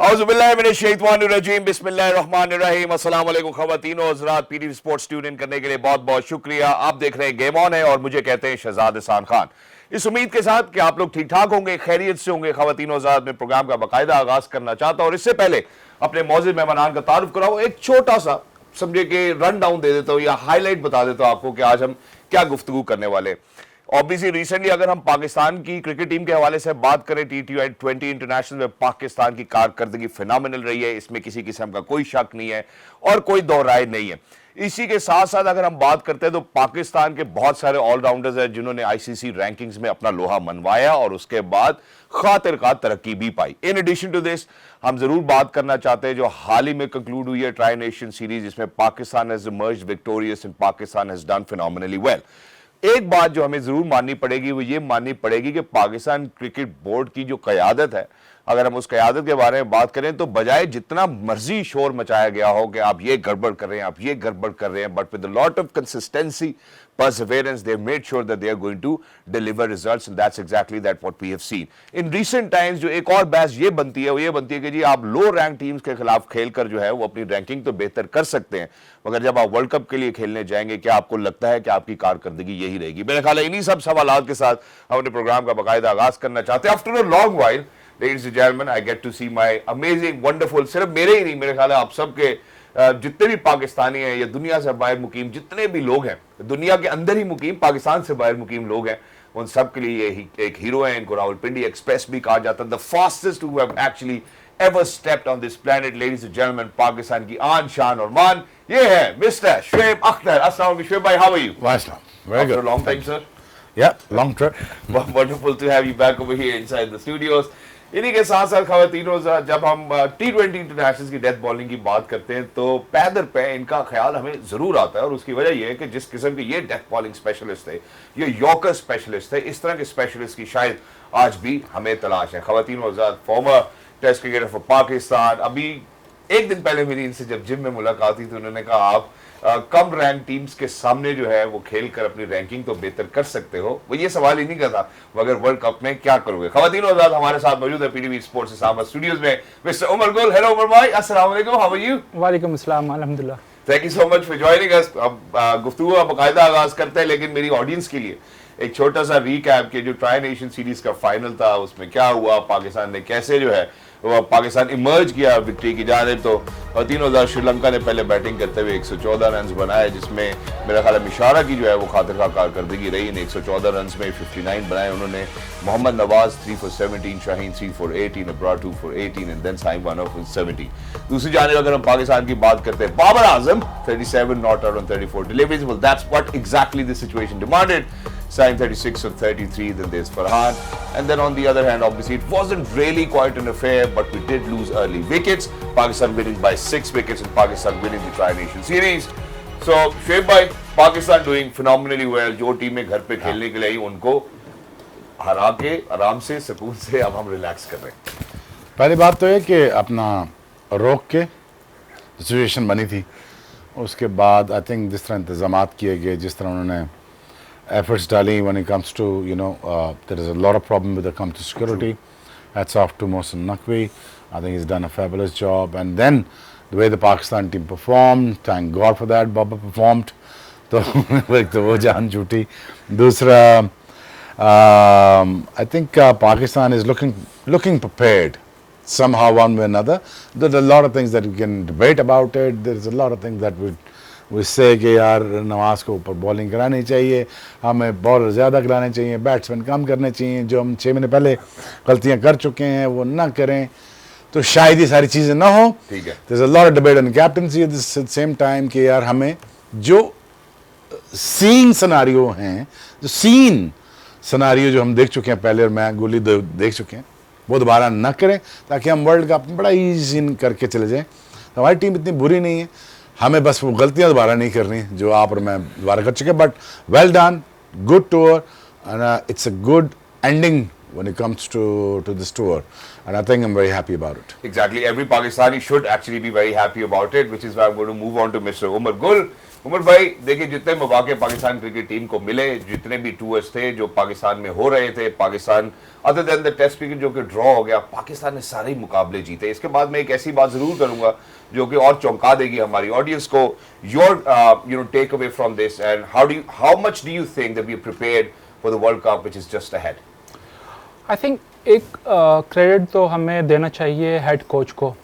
औज़ुबिल्लाहिमिनश्शैतानिर्रजीम बिस्मिल्लाहिर्रहमानिर्रहीम अस्सलाम वालेकुम ख़वातीनो हज़रात। पीटीवी स्पोर्ट्स ट्यून इन करने के लिए बहुत बहुत शुक्रिया। आप देख रहे हैं गेम ऑन है और मुझे कहते हैं शहजाद एहसान खान। इस उम्मीद के साथ कि आप लोग ठीक ठाक होंगे, खैरियत से होंगे। ख़वातीनो हज़रात, में प्रोग्राम का बाकायदा आगाज करना चाहता हूं और इससे पहले अपने मौजूद मेहमान का तारुफ कराऊं। एक छोटा सा समझे कि रन डाउन दे देता हूं या हाईलाइट बता देता हूं आपको कि आज हम क्या गुफ्तगू करने वाले। ऑब्वियसली रिसेंटली अगर हम पाकिस्तान की क्रिकेट टीम के हवाले से बात करें, T20 इंटरनेशनल में पाकिस्तान की कारकर्दगी फिनोमिनल रही है, इसमें किसी किस्म का कोई शक नहीं है और कोई दो राय नहीं है। इसी के साथ साथ अगर हम बात करते हैं तो पाकिस्तान के बहुत सारे ऑलराउंडर्स हैं जिन्होंने आईसीसी रैंकिंग्स में अपना लोहा मनवाया और उसके बाद खातिर का तरक्की भी पाई। इन एडिशन टू दिस हम जरूर बात करना चाहते हैं जो हाल ही में कंक्लूड हुई है ट्राई नेशन सीरीज, जिसमें Pakistan has emerged victorious and Pakistan has done phenomenally well. एक बात जो हमें जरूर माननी पड़ेगी वो ये माननी पड़ेगी कि पाकिस्तान क्रिकेट बोर्ड की जो क़यादत है, अगर हम उस क़यादत के बारे में बात करें तो बजाय जितना मर्जी शोर मचाया गया हो कि आप ये गड़बड़ कर रहे हैं, आप ये गड़बड़ कर रहे हैं, but with a lot of consistency, perseverance, they made sure that they are going to deliver results, and that's exactly that what we have seen in recent times। जो एक और बहस ये बनती है वो ये बनती है कि जी आप लो रैंक टीम्स के खिलाफ खेलकर जो है वो अपनी रैंकिंग तो बेहतर कर सकते हैं, मगर जब आप वर्ल्ड कप के लिए खेलने जाएंगे क्या आपको लगता है कि आपकी कारकर्दगी यही रहेगी? मेरे ख्याल है इन्हीं सब सवालों के साथ हम अपने प्रोग्राम का बाकायदा आगाज करना चाहते हैं। After a long while, ladies and gentlemen, I get to see my amazing, wonderful, सिर्फ मेरे ही नहीं, मेरे ख्याल है आप सबके जितने भी पाकिस्तानी हैं या दुनिया से बाहर मुकीम जितने भी लोग हैं, दुनिया के अंदर ही मुकीम, पाकिस्तान से बाहर मुकीम लोग हैं, उन सब के लिए ये एक हीरो है। इनको रावलपिंडी एक्सप्रेस भी कहा जाता है। The fastest who have actually ever stepped on this planet, ladies and gentleman, Pakistan की आन शान और मान, ये है मिस्टर शुएब अख्तर। अस्सलाम वालेकुम शुएब भाई, how are you? Very good. After a long time, sir. Yeah, long trip. Wonderful to have you back over here inside the studios. इन्हीं के साथ साथ खवातीनों, जब हम T20 इंटरनेशनल की डेथ बॉलिंग की बात करते हैं तो पैदर पे इनका ख्याल हमें जरूर आता है और उसकी वजह यह है कि जिस किस्म के ये डेथ बॉलिंग स्पेशलिस्ट थे, ये यॉर्कर स्पेशलिस्ट थे, इस तरह के स्पेशलिस्ट की शायद आज भी हमें तलाश है। खवातीनों, former test cricketer for Pakistan, अभी एक दिन पहले मेरी इनसे जब जिम में मुलाकात हुई तो उन्होंने कहा आप कम रैंक टीम्स के सामने जो है वो खेलकर अपनी रैंकिंग तो बेहतर कर सकते हो। वो ये सवाल ही नहीं करता मगर वर्ल्ड कप में क्या करोगे। खवातीन और आजाद हमारे साथ मौजूद है पीटीवी स्पोर्ट्स इस्लामाबाद स्टूडियोज में मिस्टर उमर गुल। हेलो उमर भाई, अस्सलाम वालेकुम, हाउ आर यू? वालेकुम अस्सलाम, अल्हम्दुलिल्लाह। Thank you so much for joining us. अब गुफ्तगू का बाकायदा आगाज करते हैं, लेकिन मेरी ऑडियंस के लिए एक छोटा सा रीकैप के जो ट्राई नेशन सीरीज का फाइनल था उसमें क्या हुआ, पाकिस्तान ने कैसे जो है वो पाकिस्तान इमर्ज किया विक्ट्री की जानिब। तो 3,000 श्रीलंका ने पहले बैटिंग करते हुए 114 रन बनाए, जिसमें मेरा ख्याल मिशारा की जो है वो खातिर का कारकर्दगी रही। इन 114 रन में 59 बनाए उन्होंने। Mohammad Nawaz 3 for 17, Shaheen 3 for 18, Abrar 2 for 18 and then Saim 1 for 17। दूसरी जानिब अगर हम पाकिस्तान की बात करते हैं, Babar Azam 37 not out on 34 deliveries, well that's what exactly the situation demanded. Saim 36 on 33, then there's Farhan, and then on the other hand, obviously it wasn't really quite an affair, but we did lose early wickets. Pakistan winning by 6 wickets and Pakistan winning the Tri Nation Series. So Shoaib bhai, Pakistan doing phenomenally well. जो टीमें घर पे खेलने के लिए आई उनको हरा के आराम से सुकून से अब हम रिलैक्स कर रहे हैं। पहली बात तो है कि अपना रोक के सिचुएशन बनी थी, उसके बाद आई थिंक जिस तरह इंतजामात किए गए, जिस तरह उन्होंने efforts डाली when it comes to there is a lot of problem with the come to security. Hats off to Mohsen Naqvi. I think he's done a fabulous job. And then the way the Pakistan team performed, thank God for that. Baba performed. तो वो जान छूटी। दूसरा I think Pakistan is looking prepared somehow one way or another. There's a lot of things that we can debate about it. There's a lot of things that we say कि यार नवाज को ऊपर bowling करानी चाहिए, हमें bowler ज़्यादा कराने चाहिए, बैट्समैन कम करने चाहिए, जो हम 6 महीने पहले गलतियां कर चुके हैं वो ना करें, तो शायद ये सारी चीज़ें ना हो। ठीक है। There's a lot of debate on captaincy at the same time कि यार हमें जो सीन सिनारियो हैं, जो सीन सिनारियो जो हम देख चुके हैं पहले और मैं गोली देख चुके हैं, वो दोबारा ना करें ताकि हम वर्ल्ड कप बड़ा ईजी करके चले जाएँ। तो हमारी टीम इतनी बुरी नहीं है, हमें बस वो गलतियां दोबारा नहीं करनी जो आप और मैं दोबारा कर चुके। But well done, good tour, and it's a good ending when it comes to this tour, and I think I'm very happy about it. Exactly. Every Pakistani should actually be very happy about it, which is why I'm going to move on to Mr. Umar Gul. Umar भाई देखिए, जितने मौके Pakistan cricket team को मिले, जितने भी tours थे जो पाकिस्तान में हो रहे थे, Pakistan other than the test cricket जो कि ड्रॉ हो गया, पाकिस्तान ने सारे मुकाबले जीते. इसके बाद मैं एक ऐसी बात जरूर करूंगा जो कि और चौंका देगी हमारी ऑडियंस को. Your take away from this and how much do you think that we are prepared for the world cup which is just ahead? I think एक क्रेडिट तो हमें देना चाहिए हेड कोच को.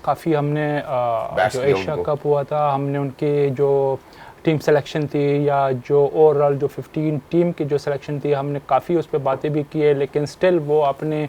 काफ़ी हमने जो एशिया कप हुआ था, हमने उनकी जो टीम सिलेक्शन थी या जो ओवरऑल जो 15 टीम की जो सिलेक्शन थी, हमने काफ़ी उस पर बातें भी की है, लेकिन स्टिल वो अपने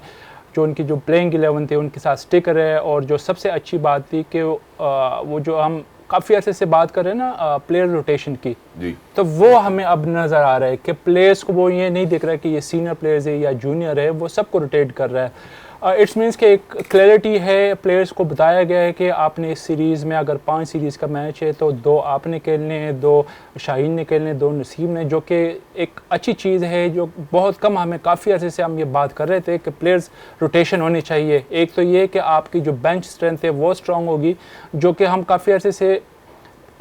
जो उनकी जो प्लेइंग 11 थे उनके साथ स्टिक रहे. और जो सबसे अच्छी बात थी कि वो जो हम काफ़ी अर्से से बात कर रहे हैं ना प्लेयर रोटेशन की जी, तो वो हमें अब नज़र आ रहा है कि प्लेयर्स को वो ये नहीं दिख रहा है कि ये सीनियर प्लेयर्स है या जूनियर है, वो सबको रोटेट कर रहा है. इट्स मीन्स कि एक क्लैरिटी है, प्लेयर्स को बताया गया है कि आपने इस सीरीज़ में अगर 5 सीरीज़ का मैच है तो 2 आपने खेलने हैं, 2 शाहीन ने खेलने, 2 नसीम ने, जो कि एक अच्छी चीज़ है. जो बहुत कम हमें काफ़ी अर्से से हम ये बात कर रहे थे कि प्लेयर्स रोटेशन होनी चाहिए. एक तो ये कि आपकी जो बेंच स्ट्रेंथ है वो स्ट्रॉन्ग होगी, जो कि हम काफ़ी अर्से से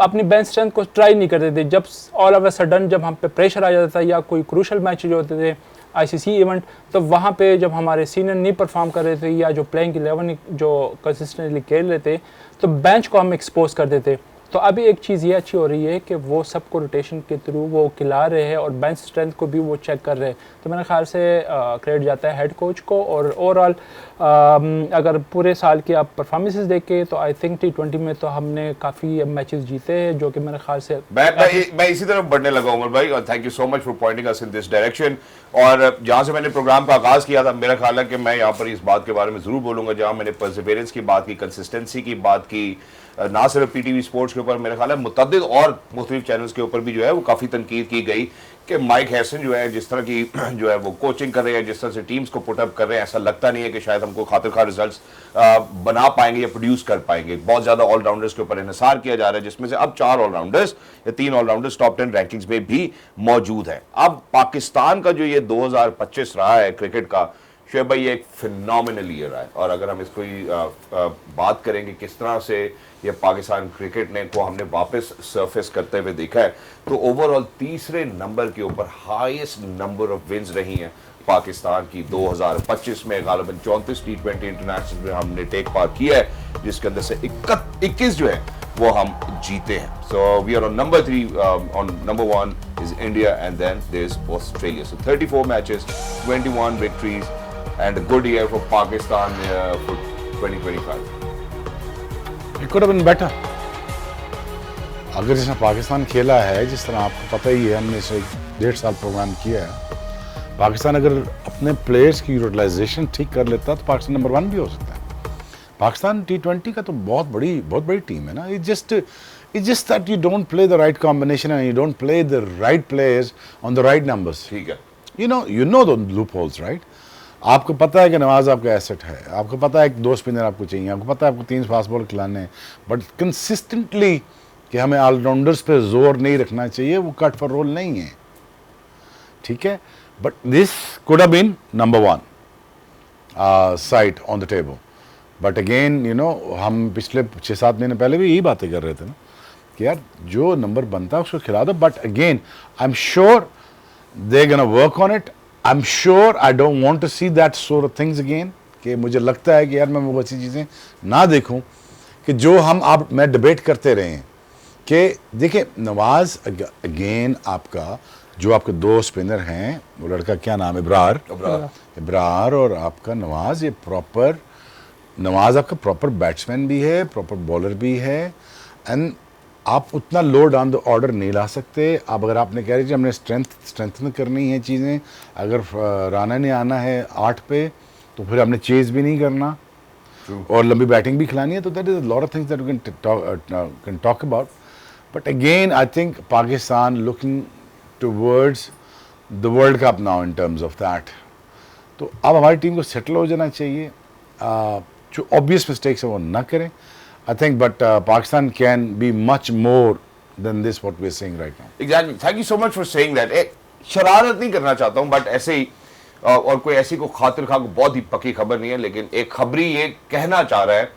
अपनी बेंच स्ट्रेंथ को ट्राई नहीं करते थे. जब ऑल ऑफ अ सडन जब हम पे प्रेशर आ जाता था या कोई क्रूशल मैच जो होते थे आईसीसी इवेंट, तो वहाँ पे जब हमारे सीनियर नहीं परफॉर्म कर रहे थे या जो प्लेइंग 11 जो कंसिस्टेंटली खेल रहे थे, तो बेंच को हम एक्सपोज कर देते. तो अभी एक चीज़ ये अच्छी हो रही है कि वो सबको रोटेशन के थ्रू वो खिला रहे हैं और बेंच स्ट्रेंथ को भी वो चेक कर रहे हैं. तो मेरे ख्याल से क्रेडिट जाता है हेड कोच को. और ओवरऑल अगर पूरे साल की आप परफॉर्मेंसेस देखें तो आई थिंक T20 में तो हमने काफ़ी मैचेस जीते हैं, जो कि मेरे ख्याल से मैं इसी तरफ बढ़ने लगा उमर भाई, और thank you so much for pointing us in this direction. और जहाँ से मैंने प्रोग्राम का आगाज़ किया था, मेरा ख्याल है कि मैं यहाँ पर इस बात के बारे में ज़रूर बोलूँगा, जहाँ मैंने परसिवेरेंस की बात की, कंसिस्टेंसी की बात की, ना सिर्फ पीटीवी स्पोर्ट्स के ऊपर, मेरा ख्याल है मुतअद्दिद और मुख्तलिफ चैनल्स के ऊपर भी जो है वो काफ़ी तनकीद की गई कि माइक हैसन जो है जिस तरह की जो है वो कोचिंग कर रहे हैं, जिस तरह से टीम्स को पुटअप कर रहे हैं, ऐसा लगता नहीं है कि शायद हमको खातिर खा रिजल्ट्स बना पाएंगे या प्रोड्यूस कर पाएंगे. बहुत ज़्यादा ऑलराउंडर्स के ऊपर इन्हिसार किया जा रहा है, जिसमें से अब 4 ऑलराउंडर्स या 3 ऑलराउंडर्स टॉप 10 रैंकिंग्स में भी मौजूद है. अब पाकिस्तान का जो ये 2025 रहा है क्रिकेट का, शोएब भाई, ये एक फिनोमिनल ईयर है. और अगर हम इसको बात करेंगे किस तरह से ये पाकिस्तान क्रिकेट ने को हमने वापस सरफेस करते हुए देखा है, तो ओवरऑल तीसरे नंबर के ऊपर हाईएस्ट नंबर ऑफ विन्स रही हैं पाकिस्तान की 2025 में. गालिबन 34 T20 इंटरनेशनल में हमने टेक पार किया है, जिसके अंदर से 21 जो है वो हम जीते हैं. So we are on number 3. On number 1 is India and then there is Australia. So 34 matches, 21 victories and a good year for Pakistan for 2025. It could have been better. अगर जिसने पाकिस्तान खेला है, जिस तरह आपको पता ही है, हमने इसे 1.5 साल प्रोग्राम किया है, पाकिस्तान अगर अपने प्लेयर्स की यूटिलाइजेशन ठीक कर लेता तो पाकिस्तान नंबर 1 भी हो सकता है. पाकिस्तान T20 का तो बहुत बड़ी टीम है ना. It's just that you don't play the right combination and you don't play the right players on the right numbers. ठीक है. You know the loopholes, right? आपको पता है कि नवाज आपका एसेट है, आपको पता है कि 2 स्पिनर आपको चाहिए, आपको पता है आपको 3 फास्ट बॉल खिलाने हैं, बट कंसिस्टेंटली कि हमें ऑलराउंडर्स पे जोर नहीं रखना चाहिए, वो कट फॉर रोल नहीं है. ठीक है, but this could have been number 1 side on the table. But again हम पिछले 6-7 महीने पहले भी यही बातें कर रहे थे ना कि यार जो नंबर बनता है उसको खिला दो. But again I am sure they gonna work on it. I'm sure I don't want to see that sort of things again. कि मुझे लगता है कि यार मैं वो अच्छी चीज़ें ना देखूं कि जो मैं डिबेट करते रहे हैं कि देखिए नवाज अगेन आपका जो आपके 2 स्पिनर हैं, वो लड़का क्या नाम है, इब्रार और आपका नवाज, ये प्रॉपर नवाज आपका प्रॉपर बैट्समैन भी है, प्रॉपर बॉलर भी है. एंड आप उतना लो डाउन द ऑर्डर नहीं ला सकते. अब अगर आपने कह रहे कि हमने स्ट्रेंथन करनी है चीज़ें, अगर राना ने आना है 8 पे तो फिर हमने चेज भी नहीं करना और लंबी बैटिंग भी खिलानी है, तो that is lot of things that we can talk about. But again I think Pakistan looking towards the world cup now in terms of that. तो अब हमारी टीम को सेटल हो जाना चाहिए, जो ऑब्वियस मिस्टेक्स है वो ना करें. I think, but Pakistan can be much more than this what we're seeing right now. Exactly. Thank you so much for saying that. शरारत नहीं करना चाहता हूँ, बट ऐसे ही और कोई ऐसी को खातिर खा बहुत ही पक्की खबर नहीं है, लेकिन एक खबरी ये कहना चाह रहा है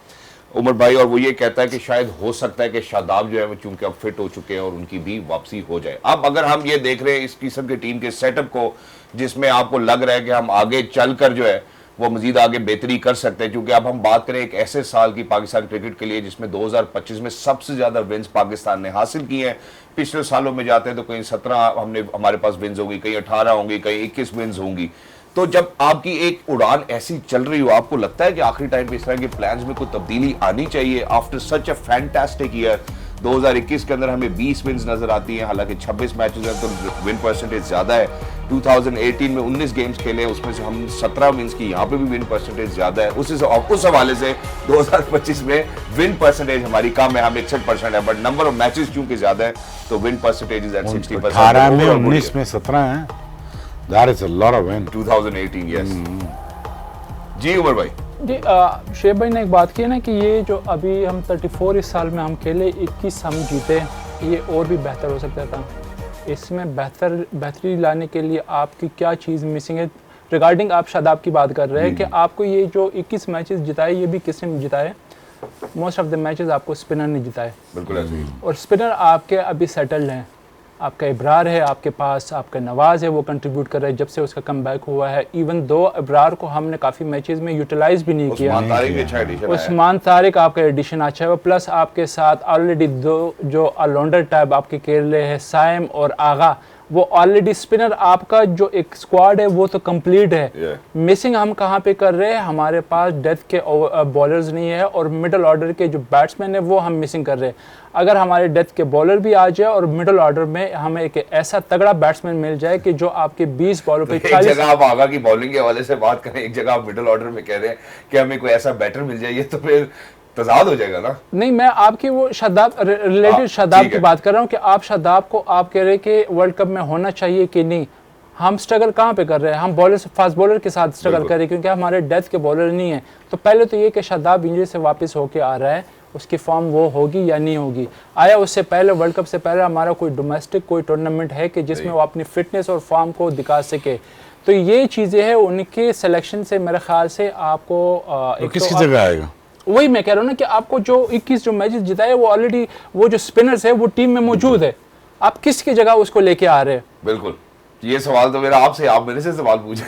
उमर भाई, और वो ये कहता है कि शायद हो सकता है कि शादाब जो है वो चूंकि अब फिट हो चुके हैं और उनकी भी वापसी हो जाए। अब अगर हम ये देख रहे हैं इस किस्म की टीम के सेटअप को, जिसमें आपको लग रहा है कि हम आगे चलकर जो है वो मजीद आगे बेहतरी कर सकते हैं, क्योंकि अब हम बात करें एक ऐसे साल की पाकिस्तान क्रिकेट के लिए जिसमें 2025 में सबसे ज्यादा विन्स पाकिस्तान ने हासिल किए हैं। पिछले सालों में जाते हैं तो कहीं 17 हमारे पास विन्स होगी, कहीं 18 होंगी, कहीं 21 विन्स होंगी। तो जब आपकी एक उड़ान ऐसी चल रही हो, आपको लगता है कि आखिरी टाइम पे इस तरह के प्लान्स में कोई तब्दीली आनी चाहिए after such a fantastic year. 2021 के अंदर हमें 20 विन्स नजर आती हैं, हालांकि 26 मैचेस हैं तो विन परसेंटेज ज्यादा है। 2018 में 19 गेम्स खेले, उसमें से हम 17 विन्स की, यहाँ पे भी विन परसेंटेज ज्यादा है। उस हवाले से 2025 में विन परसेंटेज हमारी कम है, हम 61% है, बट नंबर ऑफ मैचेस चूंकि ज्यादा है तो विन परसेंटेज इज एट 60%। 18 में 19 में 17 है, that is a lot of win. 2018 yes. जी उमर भाई। जी शेब भाई ने एक बात की है ना कि ये जो अभी हम 34 इस साल में हम खेले, 21 हम जीते, ये और भी बेहतर हो सकता था। इसमें बेहतरी लाने के लिए आपकी क्या चीज़ मिसिंग है? रिगार्डिंग आप शादाब की बात कर रहे हैं कि आपको ये जो 21 मैचेस जिताए, ये भी किसने जिताए? मोस्ट ऑफ द मैचेस आपको स्पिनर ने जिताए। बिल्कुल ऐसे ही। और स्पिनर आपके अभी सेटल्ड हैं, आपका इब्रार है आपके पास, आपका नवाज़ है, वो कंट्रीब्यूट कर रहा है जब से उसका कमबैक हुआ है। इवन दो इब्रार को हमने काफ़ी मैचेस में यूटिलाइज भी नहीं किया। उस्मान तारिक आपका एडिशन अच्छा है, प्लस आपके साथ ऑलरेडी दो जो ऑलराउंडर टाइप आपके केरले है, साइम और आगा, वो ऑलरेडी स्पिनर आपका जो एक स्क्वाड है वो तो कंप्लीट है। मिसिंग हम कहाँ पे कर रहे हैं? हमारे पास डेथ के बॉलर्स नहीं है और मिडल ऑर्डर के जो बैट्समैन है वो हम मिसिंग कर रहे हैं। अगर हमारे डेथ के बॉलर भी आ जाए और मिडल ऑर्डर में हमें एक ऐसा तगड़ा बैट्समैन मिल जाए कि जो आपके 20 बॉलों पे 40। एक जगह आप आगा की बॉलिंग के हवाले से बात करें, एक जगह आप मिडल ऑर्डर में कह रहे हैं कि हमें कोई ऐसा बैटर मिल जाए, तो फिर तजाद हो जाएगा ना। नहीं, मैं आपकी वो शादाब रिलेटेड शादाब की बात कर रहा हूँ कि आप शादाब को आप कह रहे हैं कि वर्ल्ड कप में होना चाहिए कि नहीं। हम स्ट्रगल कहाँ पे कर रहे हैं? हम बॉलर फास्ट बॉलर के साथ स्ट्रगल कर रहे हैं क्योंकि हमारे डेथ के बॉलर नहीं है। तो पहले तो ये कि शादाब इंजरी से वापस होके आ रहा है, उसकी फॉर्म वो होगी या नहीं होगी। आया उससे पहले वर्ल्ड कप से पहले हमारा कोई डोमेस्टिक कोई टूर्नामेंट है कि जिसमें वो अपनी फिटनेस और फॉर्म को दिखा सके? तो ये चीज़ें हैं, उनके सिलेक्शन से मेरे ख्याल से आपको किसकी जगह आएगा? वही मैं कह रहा हूँ ना कि आपको जो 21 जो मैचेस जिताए वो ऑलरेडी वो जो स्पिनर्स है वो टीम में मौजूद है, आप किसकी जगह उसको लेके आ रहे हैं? बिल्कुल, ये सवाल तो मेरा आपसे, आप मेरे से सवाल पूछे।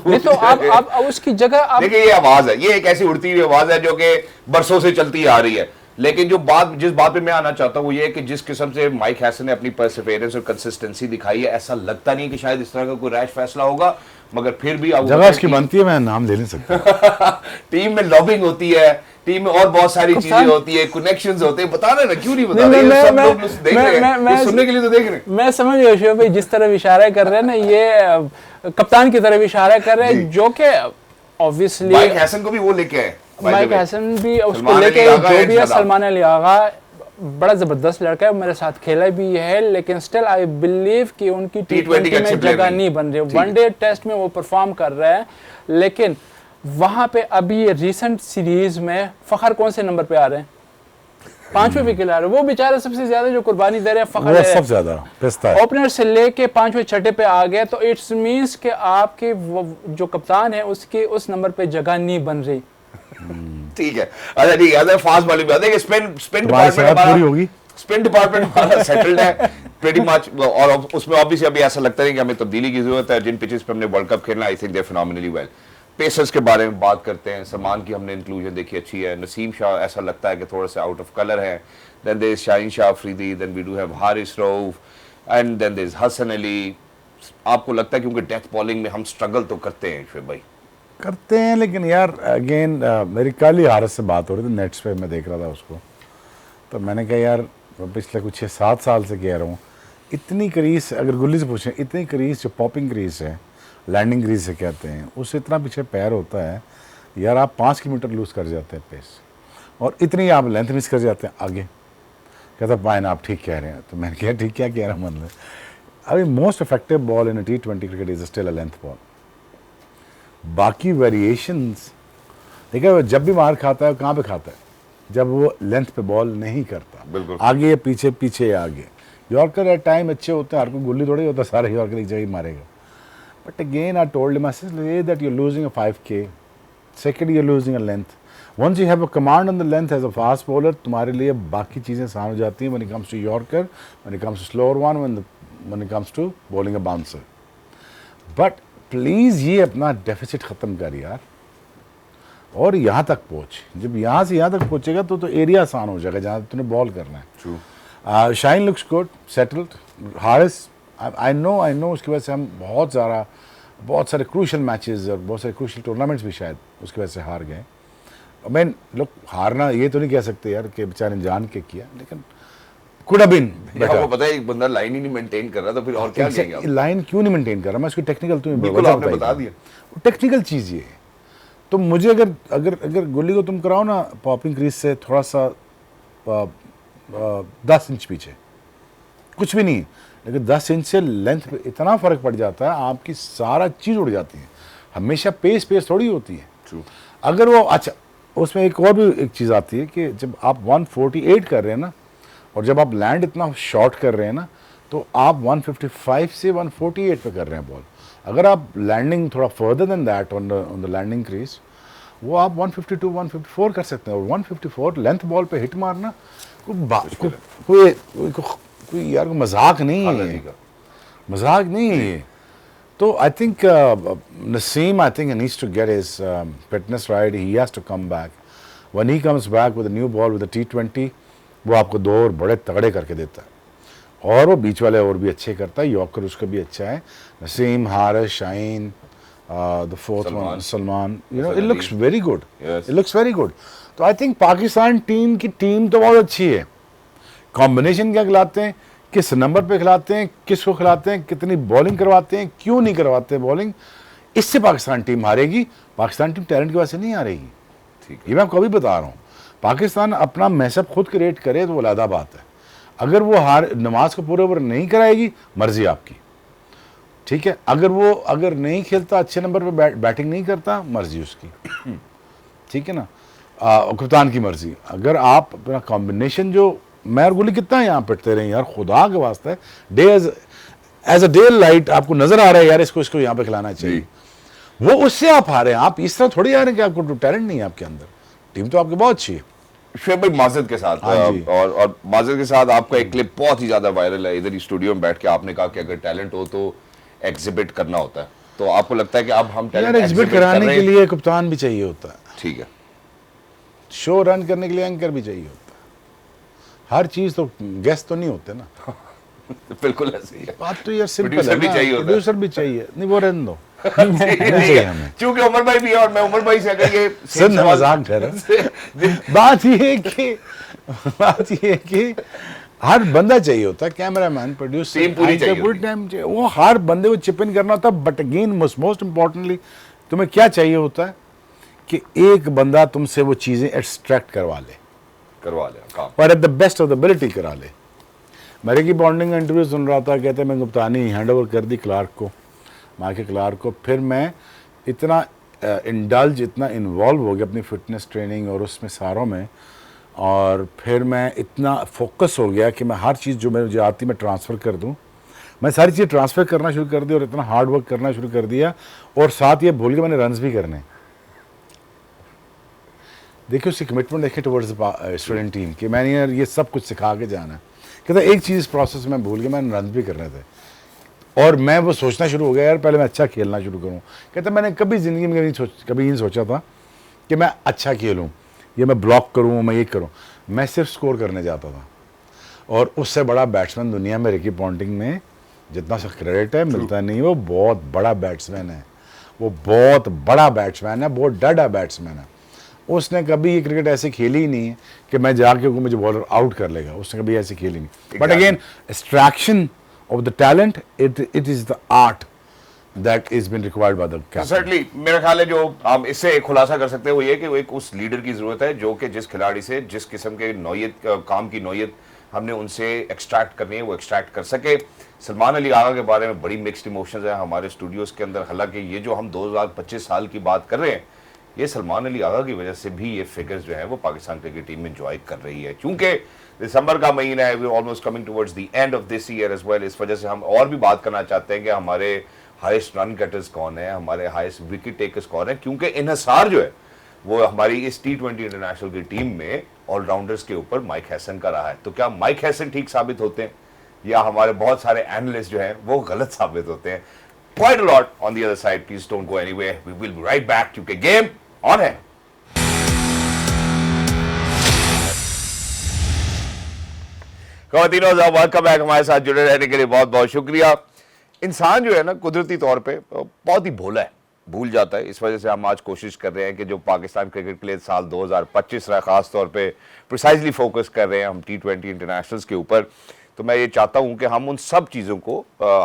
नहीं तो आप उसकी जगह आप देखिए, ये आवाज है, ये एक ऐसी उड़ती हुई आवाज है जो कि बरसों से चलती आ रही है। लेकिन जिस बात पे मैं आना चाहता हूँ वो ये है कि जिस किस्म से माइक हैसन ने अपनी परसिवरेंस और कंसिस्टेंसी दिखाई है, ऐसा लगता नहीं कि शायद इस तरह का कोई रैश फैसला होगा, मगर फिर भी जगह उसकी बनती है, मैं नाम ले नहीं सकता। टीम में लॉबिंग होती है, टीम में और बहुत सारी चीजें होती है, कनेक्शंस होते हैं। बता रहे ना, क्यों नहीं बता रहे? सब लोग देख रहे हैं, सुनने के लिए तो देख रहे हैं। मैं समझ गया शेब भाई, जिस तरह इशारा कर रहे हैं ना, ये कप्तान की तरफ इशारा कर रहे हैं, जो कि ऑब्वियसली माइक हैसन को भी वो लेके आए। माइक हैसन भी उसको लेके जो भी है, सलमान अली आगा बड़ा जबरदस्त लड़का है, मेरे साथ खेला भी है, लेकिन स्टिल आई बिलीव कि उनकी T20 में जगह नहीं बन रही। वनडे टेस्ट में वो परफॉर्म कर रहा है, लेकिन वहां पे अभी ये रिसेंट सीरीज में फखर कौन से नंबर पे आ रहे हैं? 5वें विकेट आ रहे हैं। वो बेचारे सबसे ज्यादा जो कुर्बानी दे रहे हैं फखर है, सबसे ज्यादा पिस्ता है। ओपनर से लेके 5वें छठे पे आ गए, तो इट्स मींस कि आपके जो कप्तान है उसकी उस नंबर पे जगह नहीं बन रही। ठीक है, अच्छा ठीक है, फास्ट बॉलिंग बात है, स्पिन डिपार्टमेंट हमारा सेटल्ड है प्रीटी मच, और उसमें ऑब्वियसली अभी ऐसा लगता है कि हमें तब्दीली की जरूरत है। जिन पिचेस पे हमने वर्ल्ड कप खेलना, I think they phenomenally well. Pacers के बारे में बात करते हैं, सलमान की हमने इंक्लूजन देखी अच्छी है, नसीम शाह ऐसा लगता है कि थोड़ा सा आउट ऑफ कलर है, then there is Shaheen Shah Afridi, then we do have Haris Rauf, and then there is Hasan Ali. आपको लगता है क्योंकि डेथ बॉलिंग में हम स्ट्रगल तो करते हैं शुएब भाई? करते हैं, लेकिन यार अगेन मेरी कल ही हारिस से बात हो रही थी नेट्स पे, मैं देख रहा था उसको, तो मैंने कहा यार पिछले कुछ 6-7 साल से कह रहा हूँ, इतनी क्रीज, अगर गुल्ली से पूछें, इतनी क्रीज जो पॉपिंग क्रीज है, लैंडिंग क्रीज से कहते हैं, उससे इतना पीछे पैर होता है यार, आप 5 किलोमीटर लूज कर जाते हैं पेस, और इतनी आप लेंथ मिस कर जाते हैं आगे। कहता पाइन आप ठीक कह रहे हैं, तो मैंने कहा ठीक क्या कह रहा हूँ, मतलब अभी most effective ball in T20 cricket is still a length ball. बाकी वेरिएशंस देखिए, जब भी मार खाता है कहाँ पे खाता है? जब वो लेंथ पे बॉल नहीं करता, बिल्कुल आगे पीछे पीछे आगे। यॉर्कर एट टाइम अच्छे होते हैं, हर कोई गुल्ली थोड़ी होता, सारे यॉर्कर एक जगह ही मारेगा, But again, I told him, I said, hey, that you're losing a 5K. Second, you're losing a length. Once you have a command on the length as a fast bowler, तुम्हारे लिए बाकी चीज़ें आसान हो जाती हैं when it comes to Yorker, when it comes to slower one, when it comes to bowling a bouncer. But please ये अपना deficit ख़त्म कर यार, और यहाँ तक पहुँच. जब यहाँ से यहाँ तक पहुँचेगा तो एरिया आसान हो जाएगा जहाँ तूने बॉल करना है. True. Shine looks good, settled. Haris, I know उसकी वजह से हम बहुत सारे क्रूशल मैचेस और बहुत सारे क्रूशल टूर्नामेंट्स भी शायद उसकी वजह से हार गए. मैं लोग हारना ये तो नहीं कह सकते यार कि बेचारे ने जान के किया, लेकिन कुड हैव बीन बेटर. आपको पता है एक बंदा लाइन ही नहीं मेंटेन कर रहा तो फिर और क्या कहेंगे आप? लाइन क्यों नहीं मेंटेन कर रहा, मैं उसकी टेक्निकल तुम्हें बिल्कुल आपने बता दिया. टेक्निकल चीज़ ये है. तो मुझे अगर गुल्ली को तुम कराओ ना पॉपिंग क्रीज से थोड़ा सा 10 इंच पीछे, कुछ भी नहीं, लेकिन 10 इंच से लेंथ पे इतना फ़र्क पड़ जाता है, आपकी सारा चीज़ उड़ जाती है. हमेशा पेस थोड़ी होती है. True. अगर वो अच्छा, उसमें एक और भी एक चीज़ आती है कि जब आप 148 कर रहे हैं ना, और जब आप लैंड इतना शॉर्ट कर रहे हैं ना, तो आप 155 से 148 पे कर रहे हैं बॉल. अगर आप लैंडिंग थोड़ा further than that on the landing crease, वो आप 152 154 कर सकते हैं. और 154 लेंथ बॉल पे हिट मारना कोई यार मजाक नहीं है, मजाक नहीं है ये. तो I think Naseem, I think he needs to get his fitness right. He has to come back. When he comes back with a new ball with a T20, वो आपको 2 ओवर बड़े तगड़े करके देता है, और वो बीच वाले ओवर भी अच्छे करता है. यॉर्कर उसका भी अच्छा है. Naseem, Haris, Shine, the fourth one, Salman. You know, it looks very good. Yes. It looks very good. तो आई थिंक पाकिस्तान टीम तो बहुत अच्छी है. कॉम्बिनेशन क्या खिलाते हैं, किस नंबर पे खिलाते हैं, किसको खिलाते हैं, कितनी बॉलिंग करवाते हैं, क्यों नहीं करवाते बॉलिंग, इससे पाकिस्तान टीम हारेगी. पाकिस्तान टीम टैलेंट की वजह से नहीं हारेगी. ठीक है. ये मैं आपको अभी बता रहा हूँ. पाकिस्तान अपना मैसअप खुद क्रिएट करे तो वो अलग बात है. अगर वो नमाज को पूरे ओवर नहीं कराएगी, मर्जी आपकी. ठीक है. अगर नहीं खेलता, अच्छे नंबर पे बैटिंग नहीं करता, मर्जी उसकी. ठीक है ना. कप्तान की मर्जी. अगर आप अपना कॉम्बिनेशन, जो मैं और गुली कितना यहाँ पिटते रहे यार, खुदा के वास्ते day as a day light आपको नजर आ रहा है यार, इसको यहाँ पे खिलाना चाहिए, वो उससे आप हारे हैं. आप इस तरह थोड़ी आ रहे हैं कि आपको टैलेंट नहीं है आपके अंदर. टीम तो आपकी बहुत अच्छी है. शुएब भाई, माजिद के साथ और माजिद के साथ आपका एक क्लिप बहुत ही ज्यादा वायरल है. इधर ही स्टूडियो में बैठ के आपने कहा कि अगर टैलेंट हो तो एग्जिबिट करना होता है. तो आपको लगता है कि अब हम टैलेंट एग्जिबिट कराने के लिए कप्तान भी चाहिए होता है. ठीक है. शो रन करने के लिए एंकर भी चाहिए होता है. हर चीज तो गेस्ट तो नहीं होते ना. बिल्कुल ऐसे ही है. बात तो यार सिंपल प्रोड्यूसर है भी ना. चाहिए होता है. प्रोड्यूसर भी चाहिए. नहीं, वो रहने दो. क्योंकि उमर भाई भी है और मैं उमर भाई से अगर ये सिर्फ मजाक ठहरा. बात ये है कि हर बंदा चाहिए होता है. कैमरामैन, प्रोड्यूसर, टीम पूरी चाहिए फुल टाइम चाहिए. वो हर बंदे को चिप इन करना होता है. बट अगेन मोस्ट इंपॉर्टेंटली तुम्हें क्या चाहिए होता है कि एक बंदा तुमसे वो चीजें एक्सट्रैक्ट करवा ले काम, और at the best of the ability करा ले. मेरे की बॉन्डिंग का इंटरव्यू सुन रहा था, कहते मैं कप्तानी हैंड ओवर कर दी क्लार्क को, माइकल क्लार्क को. फिर मैं इतना इंडल्ज, इतना इन्वॉल्व हो गया अपनी फिटनेस ट्रेनिंग और उसमें सारों में, और फिर मैं इतना फोकस हो गया कि मैं हर चीज़ जो मुझे आती मैं ट्रांसफ़र कर दूं. मैं सारी चीज़ ट्रांसफ़र करना शुरू कर दी और इतना हार्ड वर्क करना शुरू कर दिया. और साथ ये भूल के मैंने रन्स भी करने. देखिए उसकी कमिटमेंट देखिए टुवर्ड्स स्टूडेंट टीम कि मैंने यार ये सब कुछ सिखा के जाना है. कहता एक चीज़ इस प्रोसेस में भूल के मैंने रन भी करने थे, और मैं वो सोचना शुरू हो गया यार पहले मैं अच्छा खेलना शुरू करूँ. कहता मैंने कभी ज़िंदगी में कभी नहीं सोचा था कि मैं अच्छा खेलूँ, ये मैं ब्लॉक करूँ, मैं ये करूँ. मैं सिर्फ स्कोर करने जाता था. और उससे बड़ा बैट्समैन दुनिया में रिकी पॉन्टिंग में जितना सा क्रेडिट है मिलता नहीं. वो बहुत बड़ा बैट्समैन है, वो बहुत बड़ा बैट्समैन है, बहुत डरा बैट्समैन है. उसने कभी ये क्रिकेट ऐसे खेली ही नहीं है कि मैं जाके मुझे बॉलर आउट कर लेगा. उसने कभी ऐसे खेली नहीं. But again extraction of the talent, it is the art that is been required by the captain. Certainly मेरा ख्याल है जो हम इससे एक खुलासा कर सकते हैं वो ये कि वो एक उस लीडर की जरूरत है जो कि जिस खिलाड़ी से जिस किस्म के नौयत काम की नौयत हमने उनसे एक्सट्रैक्ट करनी है वो एक्सट्रैक्ट कर सके. सलमान अली आगा के बारे में बड़ी मिक्स्ड इमोशंस है हमारे स्टूडियोज के अंदर. हालांकि ये जो हम 2025 साल की बात कर रहे हैं, ये सलमान अली आगा की वजह से भी ये फिगर्स जो है वो पाकिस्तान क्रिकेट टीम एंजॉय कर रही है. क्योंकि दिसंबर का महीना है, we almost coming towards the end of this year as well. इस वजह से हम और भी बात करना चाहते हैं कि हमारे हाईएस्ट रन गेटर्स कौन है, हमारे हाईएस्ट विकेट टेकर्स कौन है, क्योंकि इन्हिसार जो है वो हमारी इस T20 इंटरनेशनल की टीम में ऑलराउंडर्स के ऊपर माइक हैसन का रहा है। तो क्या माइक हैसन ठीक साबित होते हैं या हमारे बहुत सारे एनालिस्ट जो हैं वो गलत साबित होते हैं? Quite a lot on the other side. Please don't go anywhere. We will be right back क्योंकि गेम ऑन है। ख़वातीनो वेलकम बैक। हमारे साथ जुड़े रहने के लिए बहुत बहुत शुक्रिया। इंसान जो है ना कुदरती तौर पे बहुत ही भोला है, भूल जाता है। इस वजह से हम आज कोशिश कर रहे हैं कि जो पाकिस्तान क्रिकेट के लिए साल 2025 रहा, खास तौर पे प्रिसाइजली फोकस कर रहे हैं हम T20 इंटरनेशनल्स के ऊपर। तो मैं ये चाहता हूं कि हम उन सब चीज़ों को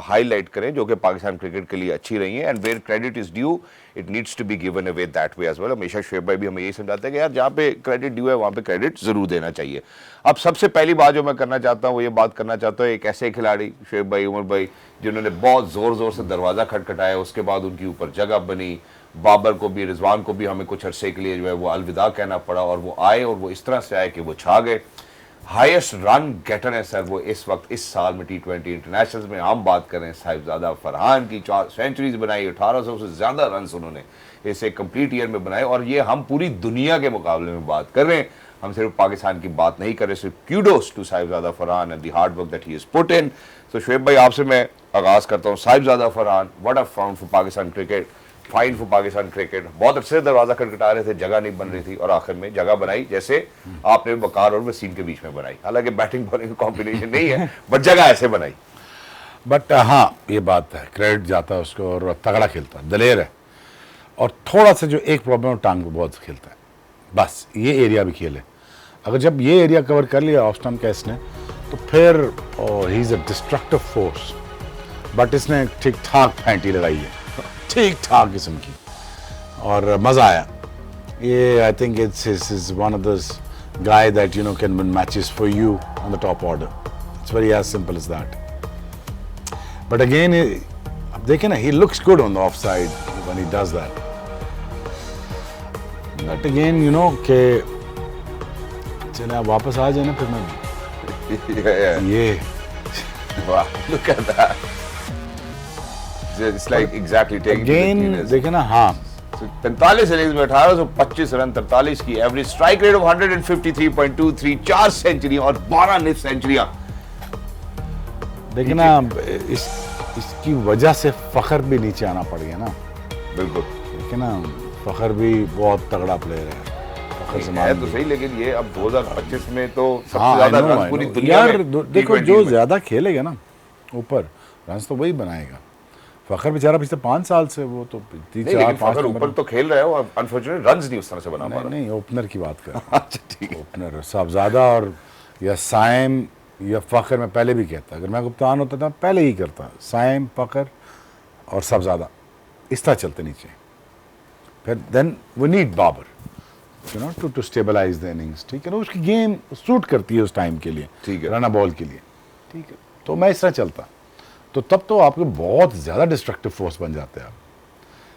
हाईलाइट करें जो कि पाकिस्तान क्रिकेट के लिए अच्छी रही हैं, and where credit is due it needs to be given away that way as well. हमेशा शुएब भाई भी हमें यही समझाते हैं कि यार जहाँ पे क्रेडिट ड्यू है वहाँ पे क्रेडिट ज़रूर देना चाहिए। अब सबसे पहली बात जो मैं करना चाहता हूँ वो ये बात करना चाहता हूँ एक ऐसे खिलाड़ी शुएब भाई, उमर भाई, जिन्होंने बहुत ज़ोर ज़ोर से दरवाज़ा खटखटाया, उसके बाद उनकी ऊपर जगह बनी। बाबर को भी, रिजवान को भी हमें कुछ अरसे के लिए जो है वो अलविदा कहना पड़ा, और वो आए और वो इस तरह से आए कि वो छा गए। हाईएस्ट रन गेटर है सर वो इस वक्त इस साल में T20 इंटरनेशनल्स में। हम बात करें साहिबजादा फरहान की, 4 सेंचुरीज बनाई, 1800 से ज़्यादा रन उन्होंने इसे कंप्लीट ईयर में बनाए, और ये हम पूरी दुनिया के मुकाबले में बात कर रहे हैं, हम सिर्फ पाकिस्तान की बात नहीं कर रहे। सिर्फ kudos to Sahibzada Farhan and the hard work that he is put in. तो शुएब भाई आपसे मैं आगाज़ करता हूँ। Sahibzada Farhan, what a found for Pakistan cricket, fine for Pakistan cricket. बहुत अच्छे से दरवाजा खटखटा रहे थे, जगह नहीं बन रही थी, और आखिर में जगह बनाई, जैसे आपने वकार और वसीम के बीच में बनाई। हालांकि बैटिंग बॉलिंग कॉम्बिनेशन नहीं है, बट जगह ऐसे बनाई। बट हाँ, ये बात है, क्रेडिट जाता है उसको, और तगड़ा खेलता है, दलेर है। और थोड़ा सा जो एक प्रॉब्लम है, टांग को बहुत खेलता है, बस ये एरिया भी खेले। अगर जब ये एरिया कवर कर लिया ऑफ स्टंप का इसने, तो फिर he is a destructive force. But इसने ठीक ठाक फैंटी लगाई है, ठीक ठाक किस्म की, और मज़ा आया। ये आई think is one of this guy that you know can win matches for you on the top order. It's very as simple as that. But again, अब देखें ना, he looks good on the offside when he does that. But again, you know कि चले आप वापस आ जाए ना फिर मैं ये वाह, look at that. It's like exactly taking again देखें ना, हाँ 45 इनिंग्स में 1825 रन, 43 की average, strike rate of 153.23, 4 century और 12 निफ सेंचुरियां। देखिए ना, इसकी वजह से फखर भी नीचे आना पड़ गया ना। बिल्कुल, देखिए ना, फखर भी बहुत तगड़ा प्लेयर है। फखर है तो सही, लेकिन ये अब 2025 में तो सबसे हाँ, ज्यादा रन पूरी दुनिया में। देखो जो ज्यादा खेलेगा ना ऊपर, रन तो वही बनाएगा। फखर बेचारा पिछले 5 साल से वो तो 3-4-5 ऊपर तो खेल रहे हो, अनफॉर्चुनेट रन्स नहीं उस तरह से बना पा रहा। नहीं, ओपनर की बात कर। अच्छा ठीक है, ओपनर साहबजादा और या साइम या फखर, मैं पहले भी कहता, अगर मैं कप्तान होता था पहले ही करता, साइम, फखर और साहबजादा इस तरह चलते नीचे। फिर then we need Babar, you know, to stabilise the innings. ठीक है ना, उसकी गेम सूट करती है उस टाइम के लिए, ठीक है, रन बॉल के लिए। ठीक है, तो मैं इस तरह चलता, तो तब तो आपके बहुत ज़्यादा डिस्ट्रक्टिव फोर्स बन जाते हैं आप,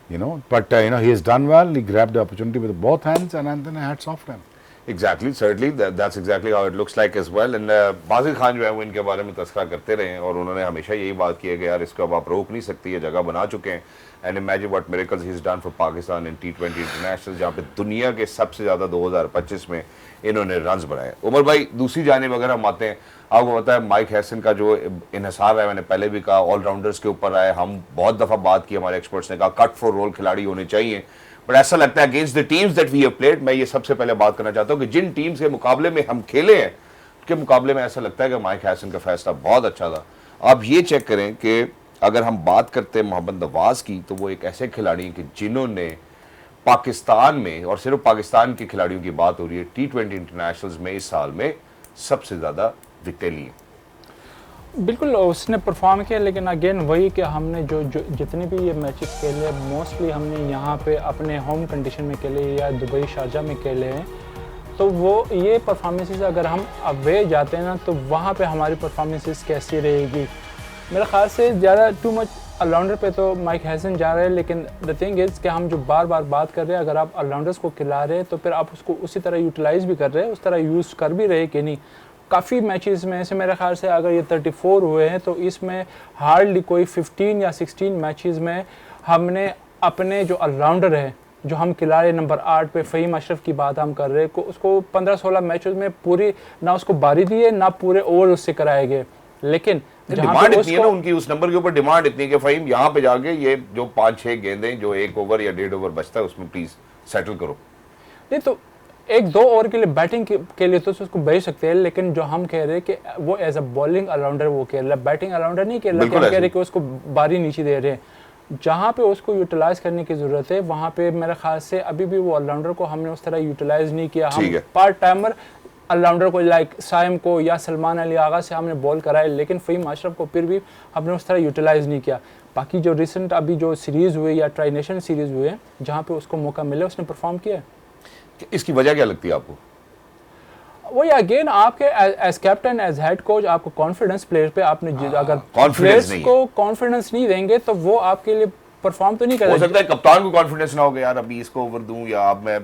you know. But you know, he has done well. He grabbed the opportunity with both hands, and then hats off to him. Exactly, certainly that's exactly how it looks like as well. And Wajid Khan जो है वो इनके बारे में तस्करा करते रहे हैं, और उन्होंने हमेशा यही बात की है कि यार इसको अब आप रोक नहीं सकती, ये जगह बना चुके हैं। And imagine what miracles he's done for Pakistan in T20 international, जहाँ पे दुनिया के सबसे ज़्यादा 2025 में इन्होंने रन्स बनाए। उमर भाई, दूसरी जानिब अगर हम आते हैं, आपको पता है माइक हैसन का जो इन्हिसार है, मैंने पहले भी कहा, ऑलराउंडर्स के ऊपर आए। हम बहुत दफ़ा बात की, हमारे एक्सपर्ट्स ने कहा कट फॉर रोल खिलाड़ी होने चाहिए, बट ऐसा लगता है against the teams that we have played, मैं ये सबसे पहले बात करना चाहता हूँ कि जिन टीम्स के मुकाबले में हम खेले हैं, उसके मुकाबले में ऐसा लगता है कि माइक हैसन का फैसला बहुत अच्छा था। आप ये चेक करें कि अगर हम बात करते हैं मोहम्मद नवाज की, तो वो एक ऐसे खिलाड़ी हैं कि जिन्होंने पाकिस्तान में, और सिर्फ पाकिस्तान के खिलाड़ियों की बात हो रही है, T20 इंटरनेशनल्स में इस साल में सबसे ज़्यादा विकेटें ली। बिल्कुल उसने परफॉर्म किया, लेकिन अगेन वही कि हमने जो जितने भी ये मैचेस खेले, मोस्टली हमने यहाँ पे अपने होम कंडीशन में खेले या दुबई, शारजा में खेले हैं। तो वो ये परफॉर्मेंसेस अगर हम अवे जाते हैं ना, तो वहाँ पे हमारी परफॉर्मेंसेस कैसी रहेगी। मेरे ख्याल से ज़्यादा टू मच ऑलराउंडर पे तो माइक हैसन जा रहे हैं, लेकिन द थिंग इज़ कि हम जो बार बार बात कर रहे हैं, अगर आप ऑलराउंडर्स को खिला रहे हैं तो फिर आप उसको उसी तरह यूटिलाइज़ भी कर रहे हैं, उस तरह यूज़ कर भी रहे कि नहीं। काफ़ी मैचेस में से मेरे ख्याल से अगर ये 34 हुए हैं तो इसमें हार्डली कोई 15 या 16 मैचेस में हमने अपने जो ऑलराउंडर है, जो हम खिलाड़ी नंबर 8 पे फ़हीम अशरफ की बात हम कर रहे हैं, उसको 15-16 मैचेस में पूरी ना उसको बारी दी है ना पूरे ओवर उससे कराए गए। लेकिन डिमांड इतनी है ना उनकी, उस नंबर के ऊपर डिमांड इतनी है कि फ़हीम यहाँ पे जाके ये जो 5-6 गेंदें जो 1 ओवर या 1.5 ओवर बचता है उसमें प्लीज सेटल करो। नहीं तो 1-2 ओवर के लिए बैटिंग के लिए तो उसको भेज सकते हैं, लेकिन जो हम कह रहे हैं कि वो एज अ बॉलिंग ऑलराउंडर वो खेल रहा है, बैटिंग ऑलराउंडर नहीं खेल रहा। हम कह रहे हैं कि उसको बारी नीचे दे रहे हैं। जहाँ पे उसको यूटिलाइज करने की ज़रूरत है वहाँ पे मेरे ख्याल से अभी भी वो ऑलराउंडर को हमने उस तरह यूटिलाइज नहीं किया। हम पार्ट टाइमर ऑलराउंडर को लाइक साइम को या सलमान अली आगा से हमने बॉल कराए, लेकिन फ़हीम अशरफ को फिर भी हमने उस तरह यूटिलाइज नहीं किया। बाकी जो रिसेंट अभी जो सीरीज़ हुई या ट्राई नेशन सीरीज़ हुए जहाँ पे उसको मौका मिले उसने परफॉर्म किया। इसकी वजह क्या लगती है आपको? वही अगेन आपके as captain as head coach आपको कॉन्फिडेंस प्लेयर पे आपने अगर प्लेयर्स को कॉन्फिडेंस नहीं देंगे तो वो आपके लिए परफॉर्म तो नहीं करेगा। हो सकता है कप्तान को कॉन्फिडेंस ना हो कि यार अभी इसको ओवर दूं, या अब मैं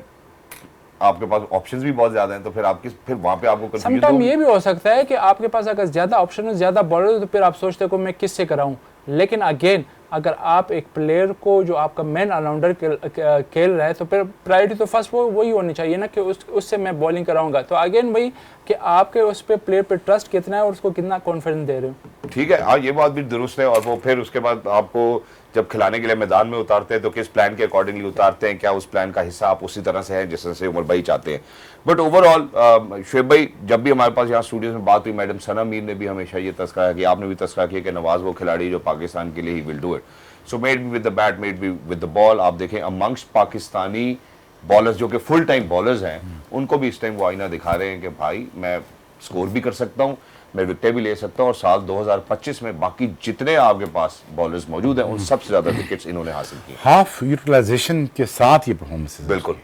आपके पास ऑप्शंस भी बहुत ज्यादा हैं तो फिर वहां पे आपको कंफ्यूजन समटाइम ये भी हो सकता है कि आपके पास अगर ज्यादा ऑप्शन है, ज्यादा बॉलर तो फिर आप सोचते हो मैं किससे कराऊं। लेकिन अगेन अगर आप एक प्लेयर को जो आपका मेन ऑलराउंडर खेल रहा है तो फिर प्रायोरिटी तो फर्स्ट वही होनी चाहिए ना कि उससे मैं बॉलिंग कराऊंगा। तो अगेन वही कि आपके उस पे प्लेयर पे ट्रस्ट कितना है और उसको कितना कॉन्फिडेंस दे रहे हो। ठीक है, हाँ ये बात भी दुरुस्त है। और वो फिर उसके बाद आपको जब खिलाने के लिए मैदान में उतारते हैं तो किस प्लान के अकॉर्डिंगली उतारते हैं, क्या उस प्लान का हिस्सा आप उसी तरह से है जिस तरह से उमर भाई चाहते हैं। बट ओवरऑल शुएब भाई, जब भी हमारे पास यहाँ स्टूडियो में बात हुई, मैडम सना मीर ने भी हमेशा ये तस्करा किया, आपने भी तस्करा किया कि नवाज वो खिलाड़ी जो पाकिस्तान के लिए he will do it. So made be with the bat, made be with the ball. आप देखें अमंग्स्ट पाकिस्तानी बॉलर्स जो कि फुल टाइम बॉलर्स हैं, उनको भी इस टाइम वो आईना दिखा रहे हैं कि भाई मैं स्कोर भी कर सकता हूँ, मैं विकेट भी ले सकता हूँ। और साल 2025 में बाकी जितने आपके पास बॉलर्स मौजूद हैं उन सबसे ज्यादा विकेट्स इन्होंने हासिल की। हाफ यूटिलाइजेशन के साथ ये परफॉर्मेंस, बिल्कुल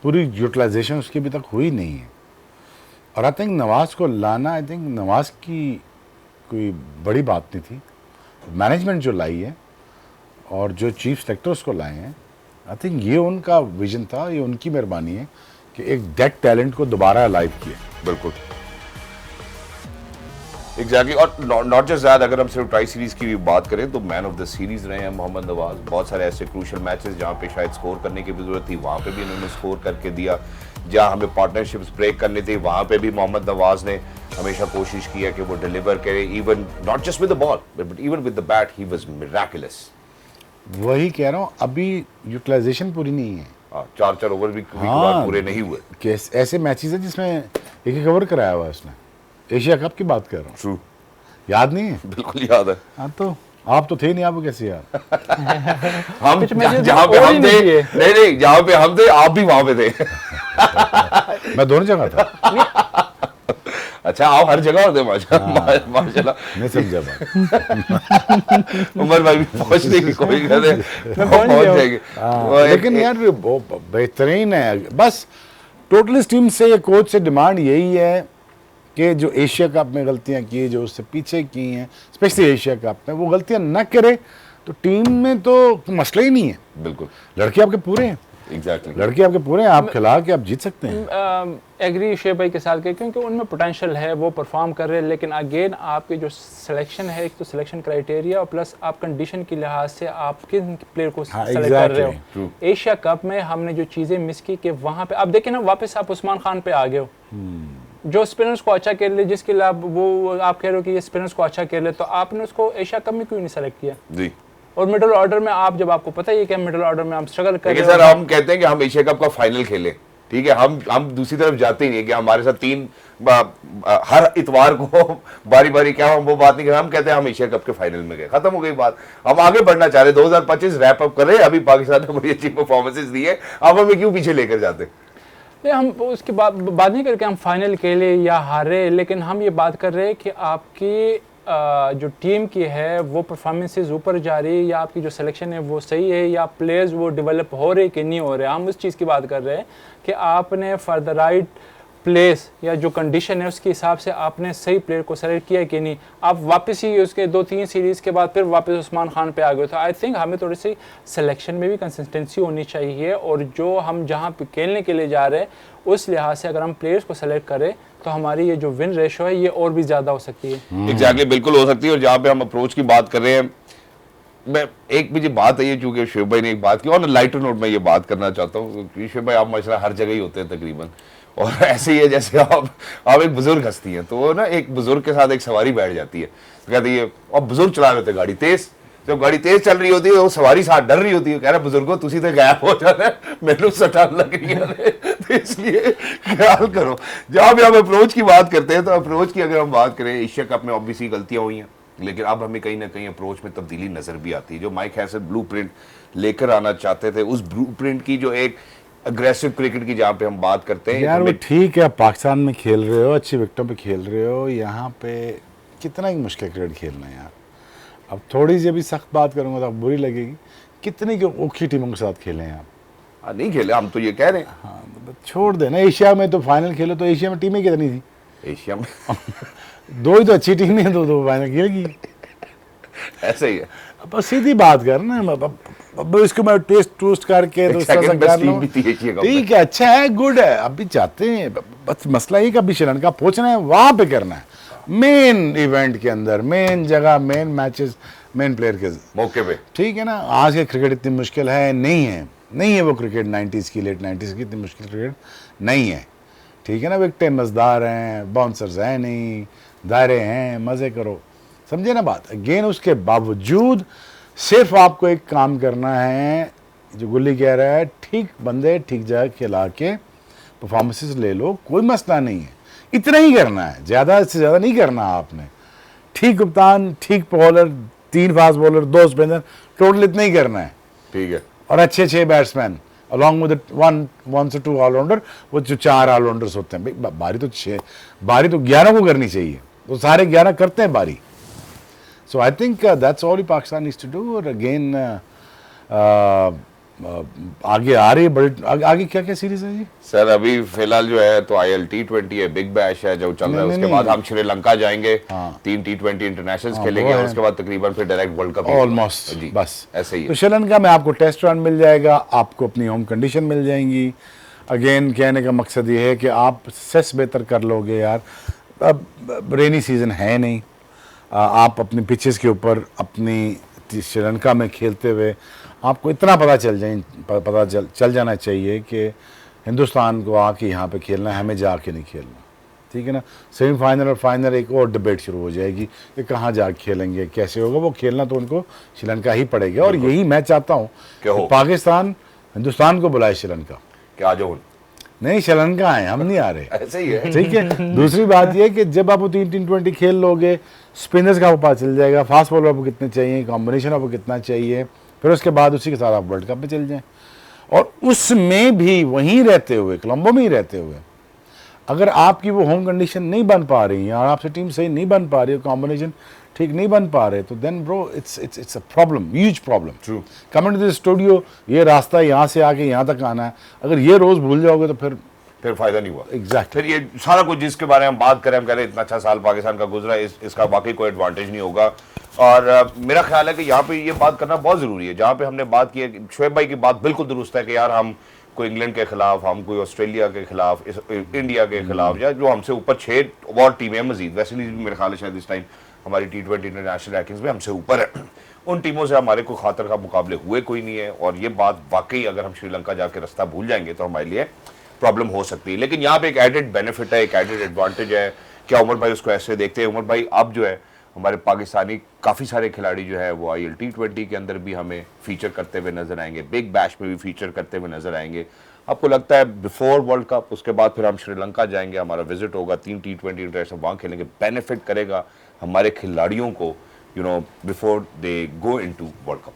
पूरी यूटिलाइजेशन उसकी अभी तक हुई नहीं है। और आई थिंक नवाज को लाना, आई थिंक नवाज की कोई बड़ी बात नहीं थी। मैनेजमेंट जो लाई है और जो चीफ सेलेक्टर उसको लाए हैं, आई थिंक ये उनका विजन था, ये उनकी मेहरबानी है कि एक डेड टैलेंट को दोबारा अलाइव किया। बिल्कुल एग्जैक्टली। और नॉट जस्ट दैट, अगर हम सिर्फ ट्राई सीरीज की भी बात करें तो मैन ऑफ द सीरीज रहे हैं मोहम्मद नवाज। बहुत सारे ऐसे क्रूशल मैचेस जहाँ पे शायद स्कोर करने की भी जरूरत थी, वहाँ पे भी इन्होंने स्कोर करके दिया। जहाँ हमें पार्टनरशिप्स ब्रेक करनी थी वहाँ पे भी मोहम्मद नवाज ने हमेशा कोशिश की है कि वो डिलीवर करे, even not just with the ball but even with the bat he was miraculous. वही कह रहा हूँ, अभी यूटिलाइजेशन पूरी नहीं है। 4 ओवर भी पूरे नहीं हुए। ऐसे मैचेस है जिसमें एक ओवर कराया हुआ है उसने। एशिया कप की बात कर रहा हूँ। ट्रू, याद नहीं है? बिल्कुल याद है। हाँ तो आप तो थे नहीं, आपको कैसे याद? हम जहाँ पे हम थे, नहीं जहाँ पे हम थे आप भी वहां पे थे। मैं दोनों जगह था। अच्छा, आप हर जगह होते माशाल्लाह। नहीं समझा बात। उमर भाई भी पहुंचने की कोशिश कर रहे हैं, पहुंच जाएंगे। लेकिन यार वो बेहतरीन है। बस टोटल इस टीम से, कोच से डिमांड यही है कि जो एशिया कप में गलतियां की, जो उससे पीछे की हैं, स्पेशली एशिया कप में, वो गलतियां न करे तो टीम में तो मसला ही नहीं है। बिल्कुल, लड़के आपके पूरे हैं। एग्जैक्टली, लड़के आपके पूरे हैं, आप खिला के आप जीत सकते हैं। एग्री शुएब भाई के साथ के, क्योंकि उनमें पोटेंशियल है, वो परफॉर्म कर रहे हैं। लेकिन अगेन आपके जो सिलेक्शन है, एक तो सिलेक्शन क्राइटेरिया और प्लस आप कंडीशन के लिहाज से आप किन प्लेयर को सेलेक्ट कर रहे हो। एशिया कप में हमने जो चीज़ें मिस की कि वहाँ पे आप देखें ना, वापस आप उस्मान खान पे आ गए हो जो स्पिनर्स को अच्छा खेल ले, जिसके लिए आप कह रहे हो कि ये स्पिनर्स को अच्छा खेल ले, तो आपने उसको एशिया कप में क्यों नहीं सेलेक्ट किया जी। और मिडिल ऑर्डर में आप, जब आपको पता है कि मिडिल ऑर्डर में हम स्ट्रगल कर रहे हैं। सर हम कहते हैं कि हम एशिया कप का फाइनल खेले, ठीक है, हम दूसरी तरफ जाते ही नहीं कि हमारे साथ हर इतवार को बारी बारी क्या, हम वो बात नहीं कर रहे। हम कहते हैं हम एशिया कप के फाइनल में गए, खत्म हो गई बात। हम आगे बढ़ना चाह रहे, 2025 रैप अप कर रहे हैं। अभी पाकिस्तान ने बड़ी अच्छी परफॉर्मेंसेज दी है, अब हमें क्यों पीछे लेकर जाते? हम उसकी बात नहीं करके हम फाइनल खेले या हारे, लेकिन हम ये बात कर रहे हैं कि आपकी जो टीम की है वो परफॉर्मेंसेस ऊपर जा रही है, या आपकी जो सिलेक्शन है वो सही है, या प्लेयर्स वो डेवलप हो रहे कि नहीं हो रहे। हम उस चीज़ की बात कर रहे हैं कि आपने फॉर द राइट प्लेस या जो कंडीशन है उसके हिसाब से आपने सही प्लेयर को सेलेक्ट किया कि नहीं। आप वापस ही उसके 2-3 सीरीज़ के बाद फिर वापस उस्मान खान पे आ गए। तो आई थिंक हमें थोड़ी सी सिलेक्शन में भी कंसिस्टेंसी होनी चाहिए, और जो हम जहाँ पे खेलने के लिए जा रहे हैं उस लिहाज से अगर हम प्लेयर्स को सेलेक्ट करें तो हमारी ये जो विन रेशो है ये और भी ज़्यादा हो सकती है। एग्जैक्टली, बिल्कुल हो सकती है। और जहाँ पे हम अप्रोच की बात कर रहे हैं, मैं एक मुझे बात है ये, चूंकि शुएब भाई ने एक बात की और लाइटर नोट में ये बात करना चाहता हूँ कि शुएब भाई आप माशाल्लाह हर जगह ही होते हैं तकरीबन, और ऐसे ही है जैसे आप एक बुजुर्ग हस्ती हैं, तो वो ना एक बुजुर्ग के साथ एक सवारी बैठ जाती है, तो कहती है और बुजुर्ग चला रहे होते गाड़ी तेज, जब गाड़ी तेज चल रही होती है वो सवारी साथ डर रही होती है, कह रहा बुजुर्गो तुसी तो गायब हो जाना है, मैनू सटान लग रही है, तो इसलिए ख्याल करो। जहाँ भी हम अप्रोच की बात करते हैं, तो अप्रोच की अगर हम बात करें, एशिया कप में ऑब्वियसली गलतियां हुई हैं, लेकिन अब हमें कहीं ना कहीं अप्रोच में तब्दीली नजर भी आती है। जो माइक हैसन ब्लूप्रिंट लेकर आना चाहते थे, उस ब्लूप्रिंट की जो एक अग्रेसिव क्रिकेट की जहाँ पे हम बात करते हैं, यार वो ठीक है, पाकिस्तान में खेल रहे हो, अच्छी विकेटों पे खेल रहे हो, यहाँ पे कितना ही मुश्किल क्रिकेट खेलना है यार। अब थोड़ी सी अभी सख्त बात करूंगा तो बुरी लगेगी, कितनी की औखी टीमों के साथ खेले हैं आप। नहीं खेले, हम तो ये कह रहे हैं। हाँ तो छोड़ देना, एशिया में तो फाइनल खेलो, तो एशिया में टीमें कितनी थी? एशिया में दो ही तो अच्छी टीम है, दो फाइनल खेलेगी। ऐसा ही है, बस सीधी बात करना, अब इसको मैं टेस्ट करके ठीक है, अच्छा है, गुड है, अभी चाहते हैं, बस मसला ये कि अभी श्रीलंका पहुंचना है, वहां पे करना है, मेन इवेंट के अंदर, मेन जगह, मेन मैचेस, मेन प्लेयर के मौके पे। ठीक है ना। आज के क्रिकेट इतनी मुश्किल है नहीं है वो क्रिकेट 90s की, लेट 90s की इतनी मुश्किल क्रिकेट नहीं है। ठीक है ना, विकेटें मजदार हैं, बाउंसर्स हैं नहीं, दायरे हैं, मज़े करो, समझे ना बात। अगेन उसके बावजूद सिर्फ आपको एक काम करना है, जो गुल्ली कह रहा है, ठीक बंदे ठीक जगह खिला के परफॉर्मेंसेस ले लो, कोई मसला नहीं है, इतना ही करना है, ज़्यादा से ज़्यादा नहीं करना आपने। ठीक कप्तान, ठीक bowler, 3 fast bowler, 2 spinner, total इतना ही करना है। ठीक है, और अच्छे 6 बैट्समैन अलॉन्ग विद 1 से 2 ऑलराउंडर, वो जो 4 ऑलराउंडर्स होते हैं। भाई बारी तो 11 को करनी चाहिए, तो सारे 11 करते हैं बारी। So I think that's all Pakistan needs to do. और अगेन आगे आ रही है बड़ी, आगे क्या क्या सीरीज है जी सर? अभी फिलहाल जो है तो IL T20 है, बिग बैश है जो चल रहा है, उसके बाद हम श्रीलंका जाएंगे, 3 T20 इंटरनेशनल्स खेलेंगे, और उसके बाद तकरीबन फिर डायरेक्ट वर्ल्ड कप ऑलमोस्ट, बस ऐसे ही। तो श्रीलंका में आपको टेस्ट रन मिल जाएगा, आपको अपनी होम कंडीशन मिल जाएंगी। अगेन कहने का मकसद ये है कि आप सेस बेहतर कर लोगे यार। अब रेनी सीजन है नहीं, आप अपनी पिचेस के ऊपर अपनी श्रीलंका में खेलते हुए आपको इतना पता चल जाना चाहिए कि हिंदुस्तान को आके यहाँ पे खेलना है, हमें जाके नहीं खेलना। ठीक है ना। सेमीफाइनल और फाइनल एक और डिबेट शुरू हो जाएगी कि कहाँ जाके खेलेंगे, कैसे होगा, वो खेलना तो उनको श्रीलंका ही पड़ेगा। और यही मैं चाहता हूँ कि पाकिस्तान हिंदुस्तान को बुलाए श्रीलंका, क्या जो नहीं श्रीलंका आए, हम नहीं आ रहे। ऐसे ही है। ठीक है। दूसरी बात यह कि जब आप 3 T20 खेल लोगे, स्पिनर्स का आपको पता चल जाएगा, फास्ट बॉलर आपको कितने चाहिए, कॉम्बिनेशन आपको कितना चाहिए, फिर उसके बाद उसी के साथ आप वर्ल्ड कप में चल जाएं। और उसमें भी वहीं रहते हुए, कोलंबो में ही रहते हुए, अगर आपकी वो होम कंडीशन नहीं बन पा रही है और आपसे टीम सही नहीं बन पा रही है, कॉम्बिनेशन ठीक नहीं बन पा रहे, तो then bro it's a problem, huge problem. True. Coming to the studio, ये रास्ता यहाँ से आके यहाँ तक आना है, अगर ये रोज भूल जाओगे तो फिर फायदा नहीं हुआ। एग्जैक्टली। फिर ये सारा कुछ जिसके बारे में हम बात करें, हम कह रहे हैं इतना अच्छा साल पाकिस्तान का गुजरा, इसका वाकई कोई एडवांटेज नहीं होगा। और मेरा ख्याल है कि यहाँ पे ये बात करना बहुत जरूरी है, जहाँ पे हमने बात की है, शुएब भाई की बात बिल्कुल दुरुस्त है कि यार हम कोई इंग्लैंड के खिलाफ, हम कोई ऑस्ट्रेलिया के खिलाफ, इंडिया के खिलाफ, या जो हमसे ऊपर 6 और टीमें मजीद, वैसे नहीं मेरे ख्याल है शायद इस टाइम हमारी T20 इंटरनेशनल रैंकिंग्स में हमसे ऊपर है, उन टीमों से हमारे को खातर का मुकाबले हुए कोई नहीं है। और ये बात वाकई अगर हम श्रीलंका जाके रास्ता भूल जाएंगे तो हमारे लिए प्रॉब्लम हो सकती है। लेकिन यहाँ पे एक एडेड बेनिफिट है, एक एडेड एडवांटेज है। क्या उमर भाई उसको ऐसे देखते हैं? उमर भाई अब जो है हमारे पाकिस्तानी काफ़ी सारे खिलाड़ी जो है वो IL T20 के अंदर भी हमें फीचर करते हुए नजर आएंगे, बिग बैश में भी फीचर करते हुए नजर आएंगे। आपको लगता है बिफोर वर्ल्ड कप, उसके बाद फिर हम श्रीलंका जाएंगे, हमारा विजिट होगा, 3 T20 इंटरनेशनल वहाँ खेलेंगे, बेनिफिट करेगा हमारे खिलाड़ियों को, before they go into world cup?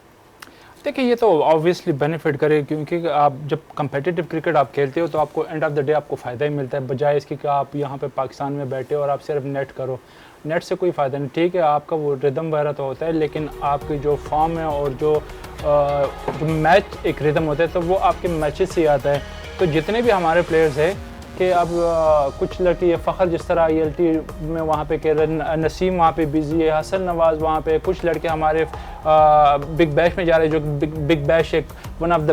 देखिए ये तो ऑब्वियसली बेनिफिट करे, क्योंकि आप जब कम्पिटिटिव क्रिकेट आप खेलते हो तो आपको एंड ऑफ द डे आपको फ़ायदा ही मिलता है, बजाय इसके कि आप यहाँ पे पाकिस्तान में बैठे और आप सिर्फ नेट करो। नेट से कोई फ़ायदा नहीं। ठीक है, आपका वो रिदम वगैरह तो होता है, लेकिन आपकी जो फॉर्म है और जो मैच एक रिदम होता है, तो वो आपके मैचेस से आता है। तो जितने भी हमारे प्लेयर्स हैं कि अब कुछ लड़के, ये फ़खर जिस तरह ILT में वहाँ पे कह रहे, नसीम वहाँ पे बिजी है, हसन नवाज़ वहाँ पे, कुछ लड़के हमारे बिग बैश में जा रहे हैं, जो बिग बैश एक one of the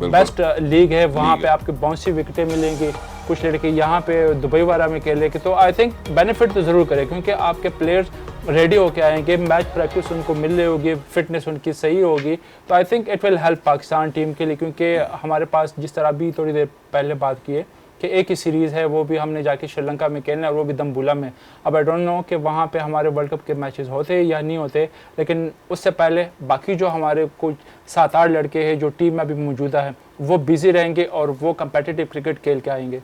best league है, वहाँ पे आपके बाउंसी विकेटें मिलेंगी। कुछ लड़के यहाँ पे दुबई वगैरह में खेल के, तो आई थिंक बेनिफिट तो ज़रूर करे, क्योंकि आपके प्लेयर्स रेडी होके आएंगे, मैच प्रैक्टिस उनको मिल रही होगी, फिटनेस उनकी सही होगी, तो I think it will help Pakistan team के लिए। क्योंकि हमारे पास जिस तरह भी थोड़ी देर पहले बात की है कि एक ही सीरीज़ है, वो भी हमने जाके श्रीलंका में खेलना है, और वो भी दम्बुला में। अब आई डोंट नो कि वहाँ पे हमारे वर्ल्ड कप के मैचेस होते या नहीं होते, लेकिन उससे पहले बाकी जो हमारे कुछ 7-8 लड़के हैं जो टीम में अभी मौजूदा है, वो बिजी रहेंगे और वो कम्पिटिटिव क्रिकेट खेल के आएंगे।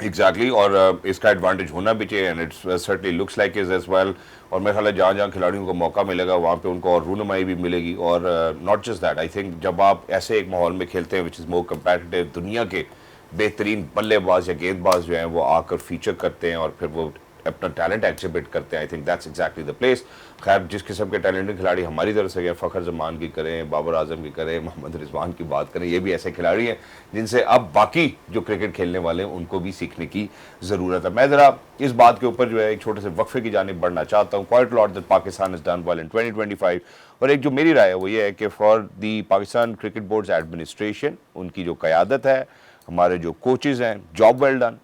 एग्जैक्टली और इसका एडवांटेज होना भी चाहिए, and it's certainly looks like is as well. और मेरे ख्याल है जहाँ जहाँ खिलाड़ियों को मौका मिलेगा वहाँ पे उनको और रूनुमाई भी मिलेगी। और not just that, I think जब आप ऐसे एक माहौल में खेलते हैं विच इज़ मोर कम्पेटिटिव, दुनिया के बेहतरीन बल्लेबाज या गेंदबाज जो हैं वो आकर फीचर करते हैं और फिर वो अपना टैलेंट एग्जिबिट करते हैं, आई think that's exactly the place. खैर जिस किस्म के टैलेंटेड खिलाड़ी हमारी तरफ से, फ़खर जमान की करें, बाबर आजम की करें, मोहम्मद रिजवान की बात करें, ये भी ऐसे खिलाड़ी हैं जिनसे अब बाकी जो क्रिकेट खेलने वाले हैं उनको भी सीखने की ज़रूरत है। मैं ज़रा इस बात के ऊपर जो है एक छोटे से वक्फे की जानिब बढ़ना चाहता हूँ। Quite lot that Pakistan is done well in 2025, और एक जो मेरी राय है वो ये है कि for the Pakistan cricket boards administration, उनकी जो क़यादत है, हमारे जो कोचेज़ हैं, जॉब वेल डन।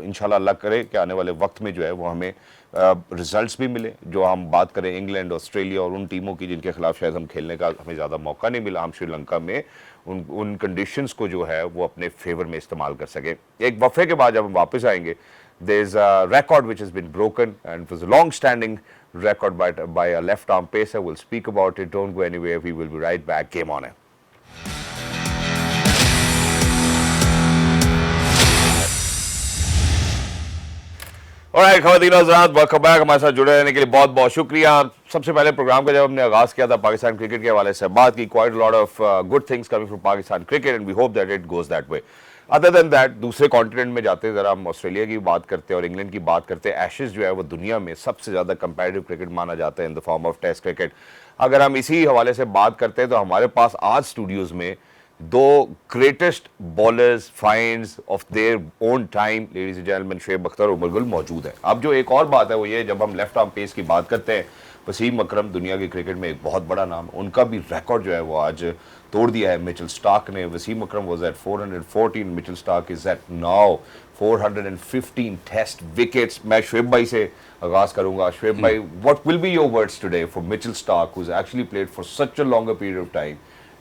इंशाल्लाह अल्लाह करे कि आने वाले वक्त में जो है वो हमें रिजल्ट्स भी मिले। जो हम बात करें इंग्लैंड, ऑस्ट्रेलिया और उन टीमों की जिनके खिलाफ शायद हम खेलने का हमें ज़्यादा मौका नहीं मिला, हम श्रीलंका में उन कंडीशंस को जो है वो अपने फेवर में इस्तेमाल कर सके। एक वफ़े के बाद जब हम वापस आएंगे, there is a record which has been broken and it was a long standing record by a left arm pacer. We'll speak about it. Don't go anywhere. We will be right back. Game on it. Alright ख़वातीन और हज़रात, welcome back. हमारे साथ जुड़े रहने के लिए बहुत बहुत शुक्रिया। सबसे पहले प्रोग्राम का जब हमने आगाज़ किया था पाकिस्तान क्रिकेट के हवाले से बात की, quite lot of good things coming from Pakistan cricket and we hope that it goes that way. Other than that, दूसरे कॉन्टिनेंट में जाते ज़रा हम ऑस्ट्रेलिया की बात करते हैं और इंग्लैंड की बात करते हैं। एशेज़ जो है वो दुनिया में सबसे ज़्यादा कंपेटिटिव क्रिकेट माना जाता है in the form of test cricket. अगर हम इसी हवाले से बात करते हैं तो हमारे पास आज स्टूडियोज़ में दो greatest bowlers finds of their own time, ladies and gentleman, Shoaib Akhtar, Umar Gul मौजूद है। अब जो एक और बात है वो ये, जब हम लेफ्ट आर्म पेस की बात करते हैं, वसीम अकरम दुनिया के क्रिकेट में एक बहुत बड़ा नाम, उनका भी रिकॉर्ड जो है वो आज तोड़ दिया है मिचेल स्टार्क ने। Wasim Akram was at 414, Mitchell Starc is at now 415 test wickets. मैं शुएब भाई से आगाज करूंगा। शुएब भाई, what will be your words today for Mitchell Starc who has actually played for such a longer period of time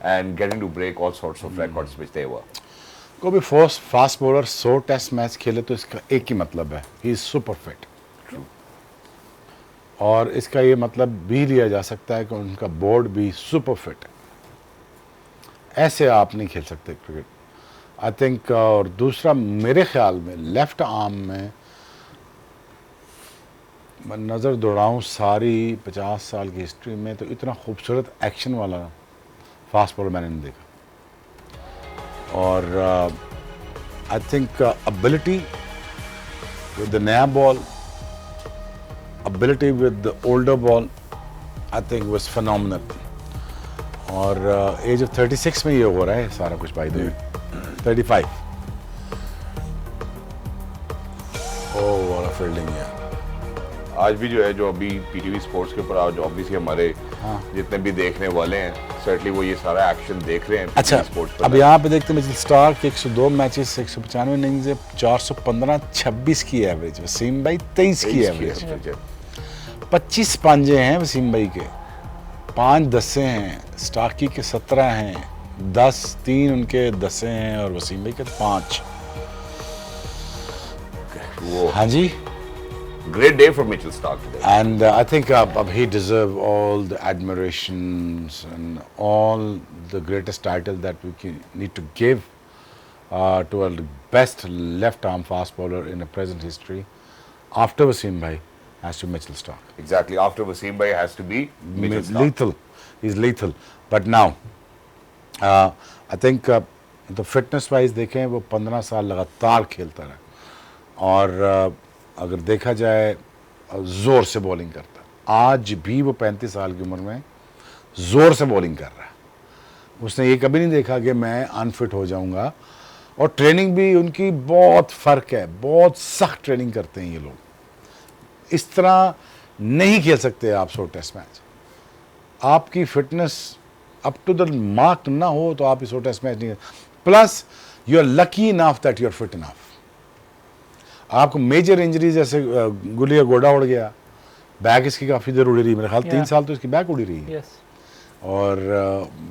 and getting to break all sorts of records which they were. कोई भी fast bowler 100 test match खेले तो इसका एक ही मतलब है, he is super fit. और इसका ये मतलब भी लिया जा सकता है कि उनका बोर्ड भी सुपर फिट है। ऐसे आप नहीं खेल सकते क्रिकेट, आई थिंक। और दूसरा, मेरे ख्याल में लेफ्ट आर्म में मैं नज़र दौड़ाऊँ सारी 50 साल की हिस्ट्री में, तो इतना खूबसूरत एक्शन वाला फास्ट बॉलर मैंने नहीं देखा। और I think ability with the नया ball, ability with the older ball, I think was phenomenal. और एज ऑफ 36 में ये हो रहा है सारा कुछ, by the way 35। Oh what a fielding यार। आज भी जो है, जो अभी पीटीवी स्पोर्ट्स के ऊपर आज ऑब्वियसली हमारे जितने भी देखने वाले हैं, सर्टनली वो ये सारा एक्शन देख रहे हैं। अच्छा, अब यहाँ पे देखते हैं मिचेल स्टार्क 102 मैचेस, 195 इनिंग्स, 415, 26 की एवरेज। वसीम भाई 23 की एवरेज। 25 पांजे हैं वसीम भाई के, 5 दसे हैं। स्टार्की के 17 हैं, 3 उनके दसे हैं, और वसीम भाई के 5। हाँ जी, great day for Mitchell Stark today. And I think he deserves all the admirations and all the greatest title that we need to give to our best left arm fast bowler in the present history. After Wasim Bhai has to Mitchell Stark. Exactly, after Wasim Bhai has to be Mitchell Stark. Lethal, he's lethal. But now, I think the fitness wise देखें, वो 15 साल लगातार खेलता रहा, और अगर देखा जाए ज़ोर से बॉलिंग करता है। आज भी वो 35 साल की उम्र में ज़ोर से बॉलिंग कर रहा है। उसने ये कभी नहीं देखा कि मैं अनफिट हो जाऊंगा। और ट्रेनिंग भी उनकी बहुत फ़र्क है, बहुत सख्त ट्रेनिंग करते हैं ये लोग। इस तरह नहीं खेल सकते आप 100 टेस्ट मैच। आपकी fitness up to the mark ना हो तो आप 100 टेस्ट मैच नहीं। Plus you are lucky enough that you are fit enough. आपको मेजर इंजरी जैसे गुलिया गोडा उड़ गया, बैक इसकी काफ़ी देर उड़ी रही, मेरे ख्याल 3 साल तो इसकी बैक उड़ी रही है। यस और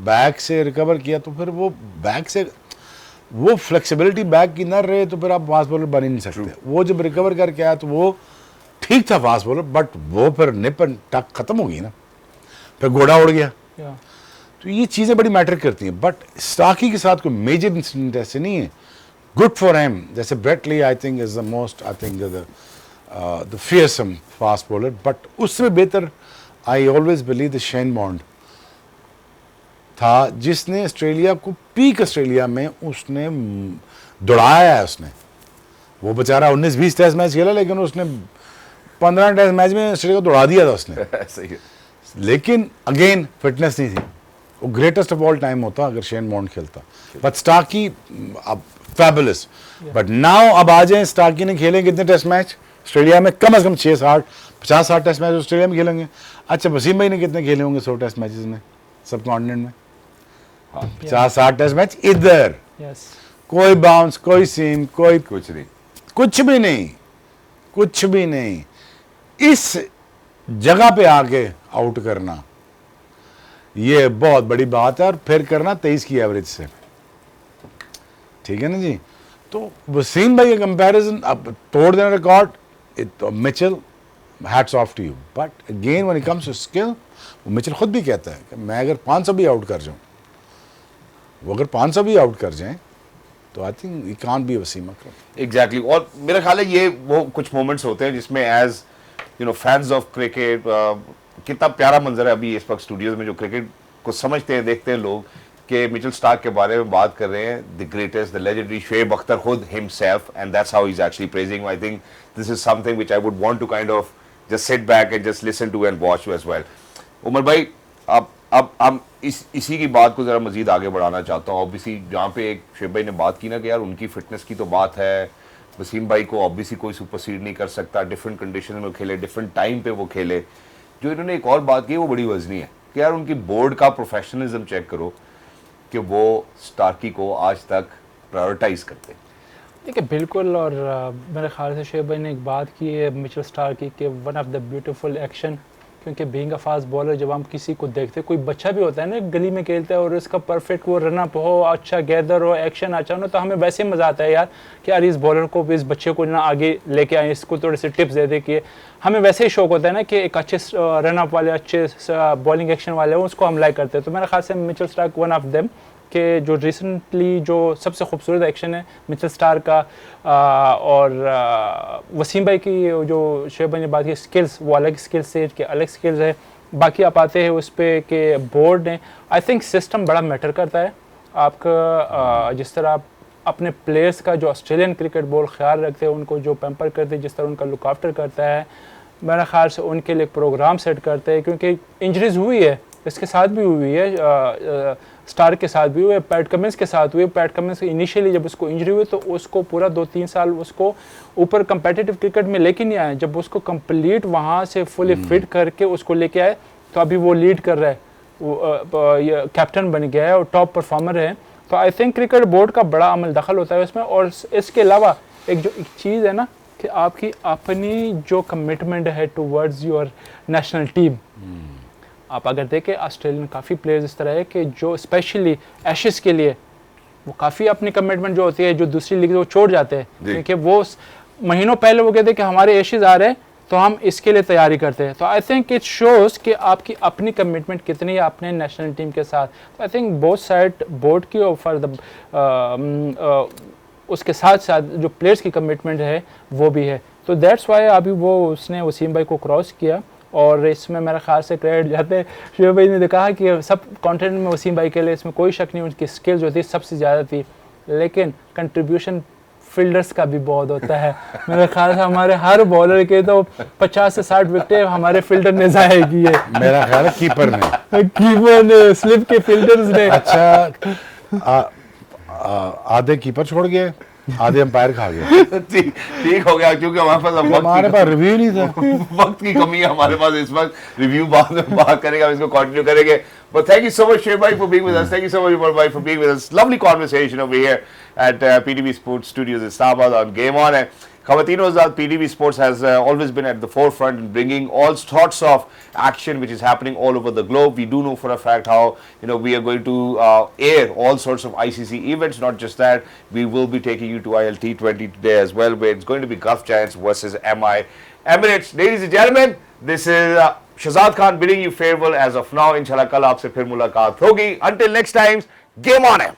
बैक से रिकवर किया तो फिर वो बैक से वो फ्लेक्सिबिलिटी बैक की ना रहे तो फिर आप फास्ट बॉलर बन ही नहीं सकते। वो जब रिकवर करके आया तो वो ठीक था फास्ट बॉलर, बट वो फिर निप एंड टक खत्म हो गई ना, फिर घोड़ा उड़ गया। या तो ये चीज़ें बड़ी मैटर करती हैं। बट स्टार्की के साथ कोई मेजर इंसिडेंट ऐसे नहीं है। गुड फॉर हिम, जैसे Brett Lee I think is the most, I think the fearsome fast bowler, but उससे बेहतर I always believe the Shane Bond था, जिसने ऑस्ट्रेलिया को पीक ऑस्ट्रेलिया में उसने दौड़ाया है। उसने वो बेचारा 19-20 टेस्ट मैच खेला, लेकिन उसने 15 टेस्ट मैच में ऑस्ट्रेलिया को दौड़ा दिया था उसने। सही है। लेकिन अगेन फिटनेस नहीं थी। वो ग्रेटेस्ट ऑफ ऑल टाइम होता अगर शेन बॉन्ड खेलता। बट स्टार्की अब फैबुलस। बट नाउ अब आ जाए, स्टार्की ने खेले कितने टेस्ट मैच ऑस्ट्रेलिया में? कम से कम 50-60 टेस्ट मैच ऑस्ट्रेलिया में खेलेंगे। अच्छा, वसीम भाई ने कितने खेले होंगे 100 टेस्ट मैचेस में सब कॉन्टिनेंट में? 50-60 टेस्ट मैच इधर। यस कोई बाउंस, कोई सीम, कोई कुछ नहीं। कुछ भी नहीं, कुछ भी नहीं। इस जगह पे आके आउट करना ये बहुत बड़ी बात है, और फिर करना 23 की एवरेज से, ठीक है ना जी। तो वसीम भाई का कंपैरिजन अब तोड़ देना रिकॉर्ड, तो Mitchell hats off to you. But again when it comes to skill, वो मिचेल खुद भी कहता है कि मैं अगर 500 भी आउट कर जाऊं, वो अगर 500 भी आउट कर जाएं तो I think you can't be Wasim Akram. Exactly. और मेरा ख्याल है ये वो कुछ मोमेंट्स होते हैं जिसमें as you know fans of cricket, कितना प्यारा मंजर है अभी इस वक्त स्टूडियोज में जो क्रिकेट को समझते हैं, देखते हैं लोग, कि मिचेल स्टार्क के बारे में बात कर रहे हैं, the greatest, the legendary Shoaib Akhtar खुद himself, and that's how he is actually praising. I think this is something which I would want to kind of just sit back and just listen to and watch as well. Umar भाई, अब हम इसी की बात को जरा मजीद आगे बढ़ाना चाहता हूँ। ऑब्वियसली जहाँ पे एक शोएब भाई ने बात की ना कि यार उनकी फिटनेस की तो बात है, वसीम भाई को ऑब्वियसली कोई सुपरसीड नहीं कर सकता, डिफरेंट कंडीशन में खेले, डिफरेंट टाइम पे वो खेले। जो इन्होंने एक और बात की वो बड़ी वजनी है कि यार उनकी बोर्ड का प्रोफेशनलिज्म चेक करो कि वो स्टार्की को आज तक प्रायोरिटाइज करते। देखिए बिल्कुल, और मेरे ख्याल से शोएब भाई ने एक बात की है मिचेल स्टार्की के, one of the beautiful action, क्योंकि बीइंग अ फास्ट बॉलर जब हम किसी को देखते हैं, कोई बच्चा भी होता है ना गली में खेलता है और इसका परफेक्ट वो रन अप हो, अच्छा गैदर हो, एक्शन अच्छा हो, तो हमें वैसे मज़ा आता है यार कि यार इस बॉलर को, इस बच्चे को ना आगे लेके आए, इसको थोड़े से टिप्स दे दे कि हमें वैसे ही शौक होता है ना कि एक अच्छे रन अप वाले, अच्छे बॉलिंग एक्शन वाले हो, उसको हम लाइक करते हैं। तो मेरे ख्याल से Mitchell Starc one of them कि जो रिसेंटली जो सबसे खूबसूरत एक्शन है मिचेल स्टार्क का, और वसीम भाई की जो शोएब भाई ने बात की स्किल्स, वो अलग स्किल सेट के अलग स्किल्स है। बाकी आप आते हैं उस पर कि बोर्ड ने, आई थिंक सिस्टम बड़ा मैटर करता है आपका। जिस तरह आप अपने प्लेयर्स का जो ऑस्ट्रेलियन क्रिकेट बोर्ड ख्याल रखते हैं, उनको जो पैम्पर करते हैं, जिस तरह उनका लुक आफ्टर करता है, मेरे ख्याल से उनके लिए प्रोग्राम सेट करते हैं। क्योंकि इंजरीज हुई है, इसके साथ भी हुई है, स्टार्क के साथ भी हुए, पैट कमिंस के साथ हुए। पैट कमिंस इनिशियली जब उसको इंजरी हुई तो उसको पूरा 2-3 साल उसको ऊपर कंपेटिटिव क्रिकेट में लेके नहीं आए। जब उसको कंप्लीट वहाँ से फुली फिट करके उसको लेके आए तो अभी वो लीड कर रहा है, वो कैप्टन बन गया है और टॉप परफॉर्मर है। तो आई थिंक क्रिकेट बोर्ड का बड़ा अमल दखल होता है उसमें। और इसके अलावा एक चीज़ है ना कि आपकी अपनी जो कमिटमेंट है टूवर्ड्स योर नेशनल टीम। आप अगर देखें ऑस्ट्रेलियन काफ़ी प्लेयर्स इस तरह है कि जो स्पेशली एशेस के लिए वो काफ़ी अपनी कमिटमेंट जो होती है, जो दूसरी लीग वो छोड़ जाते हैं, क्योंकि वो महीनों पहले वो कहते हैं कि हमारे एशेस आ रहे हैं तो हम इसके लिए तैयारी करते हैं। तो आई थिंक इट शोज़ कि आपकी अपनी कमिटमेंट कितनी है अपने नेशनल टीम के साथ। तो I think both side board की और फॉर द उसके साथ साथ जो प्लेयर्स की कमिटमेंट है वो भी है। तो दैट्स वाई अभी वो उसने वसीम भाई को क्रॉस किया, और इसमें मेरा ख्याल से क्रेडिट जाते हैं शोएब भाई ने कहा कि सब कंटेंट में वसीम भाई के लिए, इसमें कोई शक नहीं, उनकी स्किल्स जो थी सबसे ज़्यादा थी, लेकिन कंट्रीब्यूशन फील्डर्स का भी बहुत होता है। मेरे ख्याल से हमारे हर बॉलर के तो 50 से 60 विकेट हमारे फील्डर ने ज़ाया की है। मेरा ख्याल है कीपर ने स्लिप के फील्डर्स ने। अच्छा, आधे कीपर छोड़ गए, आधे अंपायर खा गए। ठीक हो गया, क्योंकि हमारे पास रिव्यू नहीं था। वक्त की कमी है हमारे पास इस वक्त। रिव्यू बाद में बात करेंगे, हम इसको कंटिन्यू करेंगे। But thank you so much, Shoaib bhai, for being with us. Thank you so much, Umar bhai, for being with us. Lovely conversation over here at PTV Sports Studios Islamabad on Game On. Khawateen Azad, PTV Sports has always been at the forefront in bringing all sorts of action which is happening all over the globe. We do know for a fact how we are going to air all sorts of ICC events. Not just that, we will be taking you to ILT20 today as well, where it's going to be Gulf Giants versus MI Emirates. Ladies and gentlemen, this is Shahzad Khan bidding you farewell as of now. Inshallah, kal aapse phir mulaqat hogi. Until next time, game on है.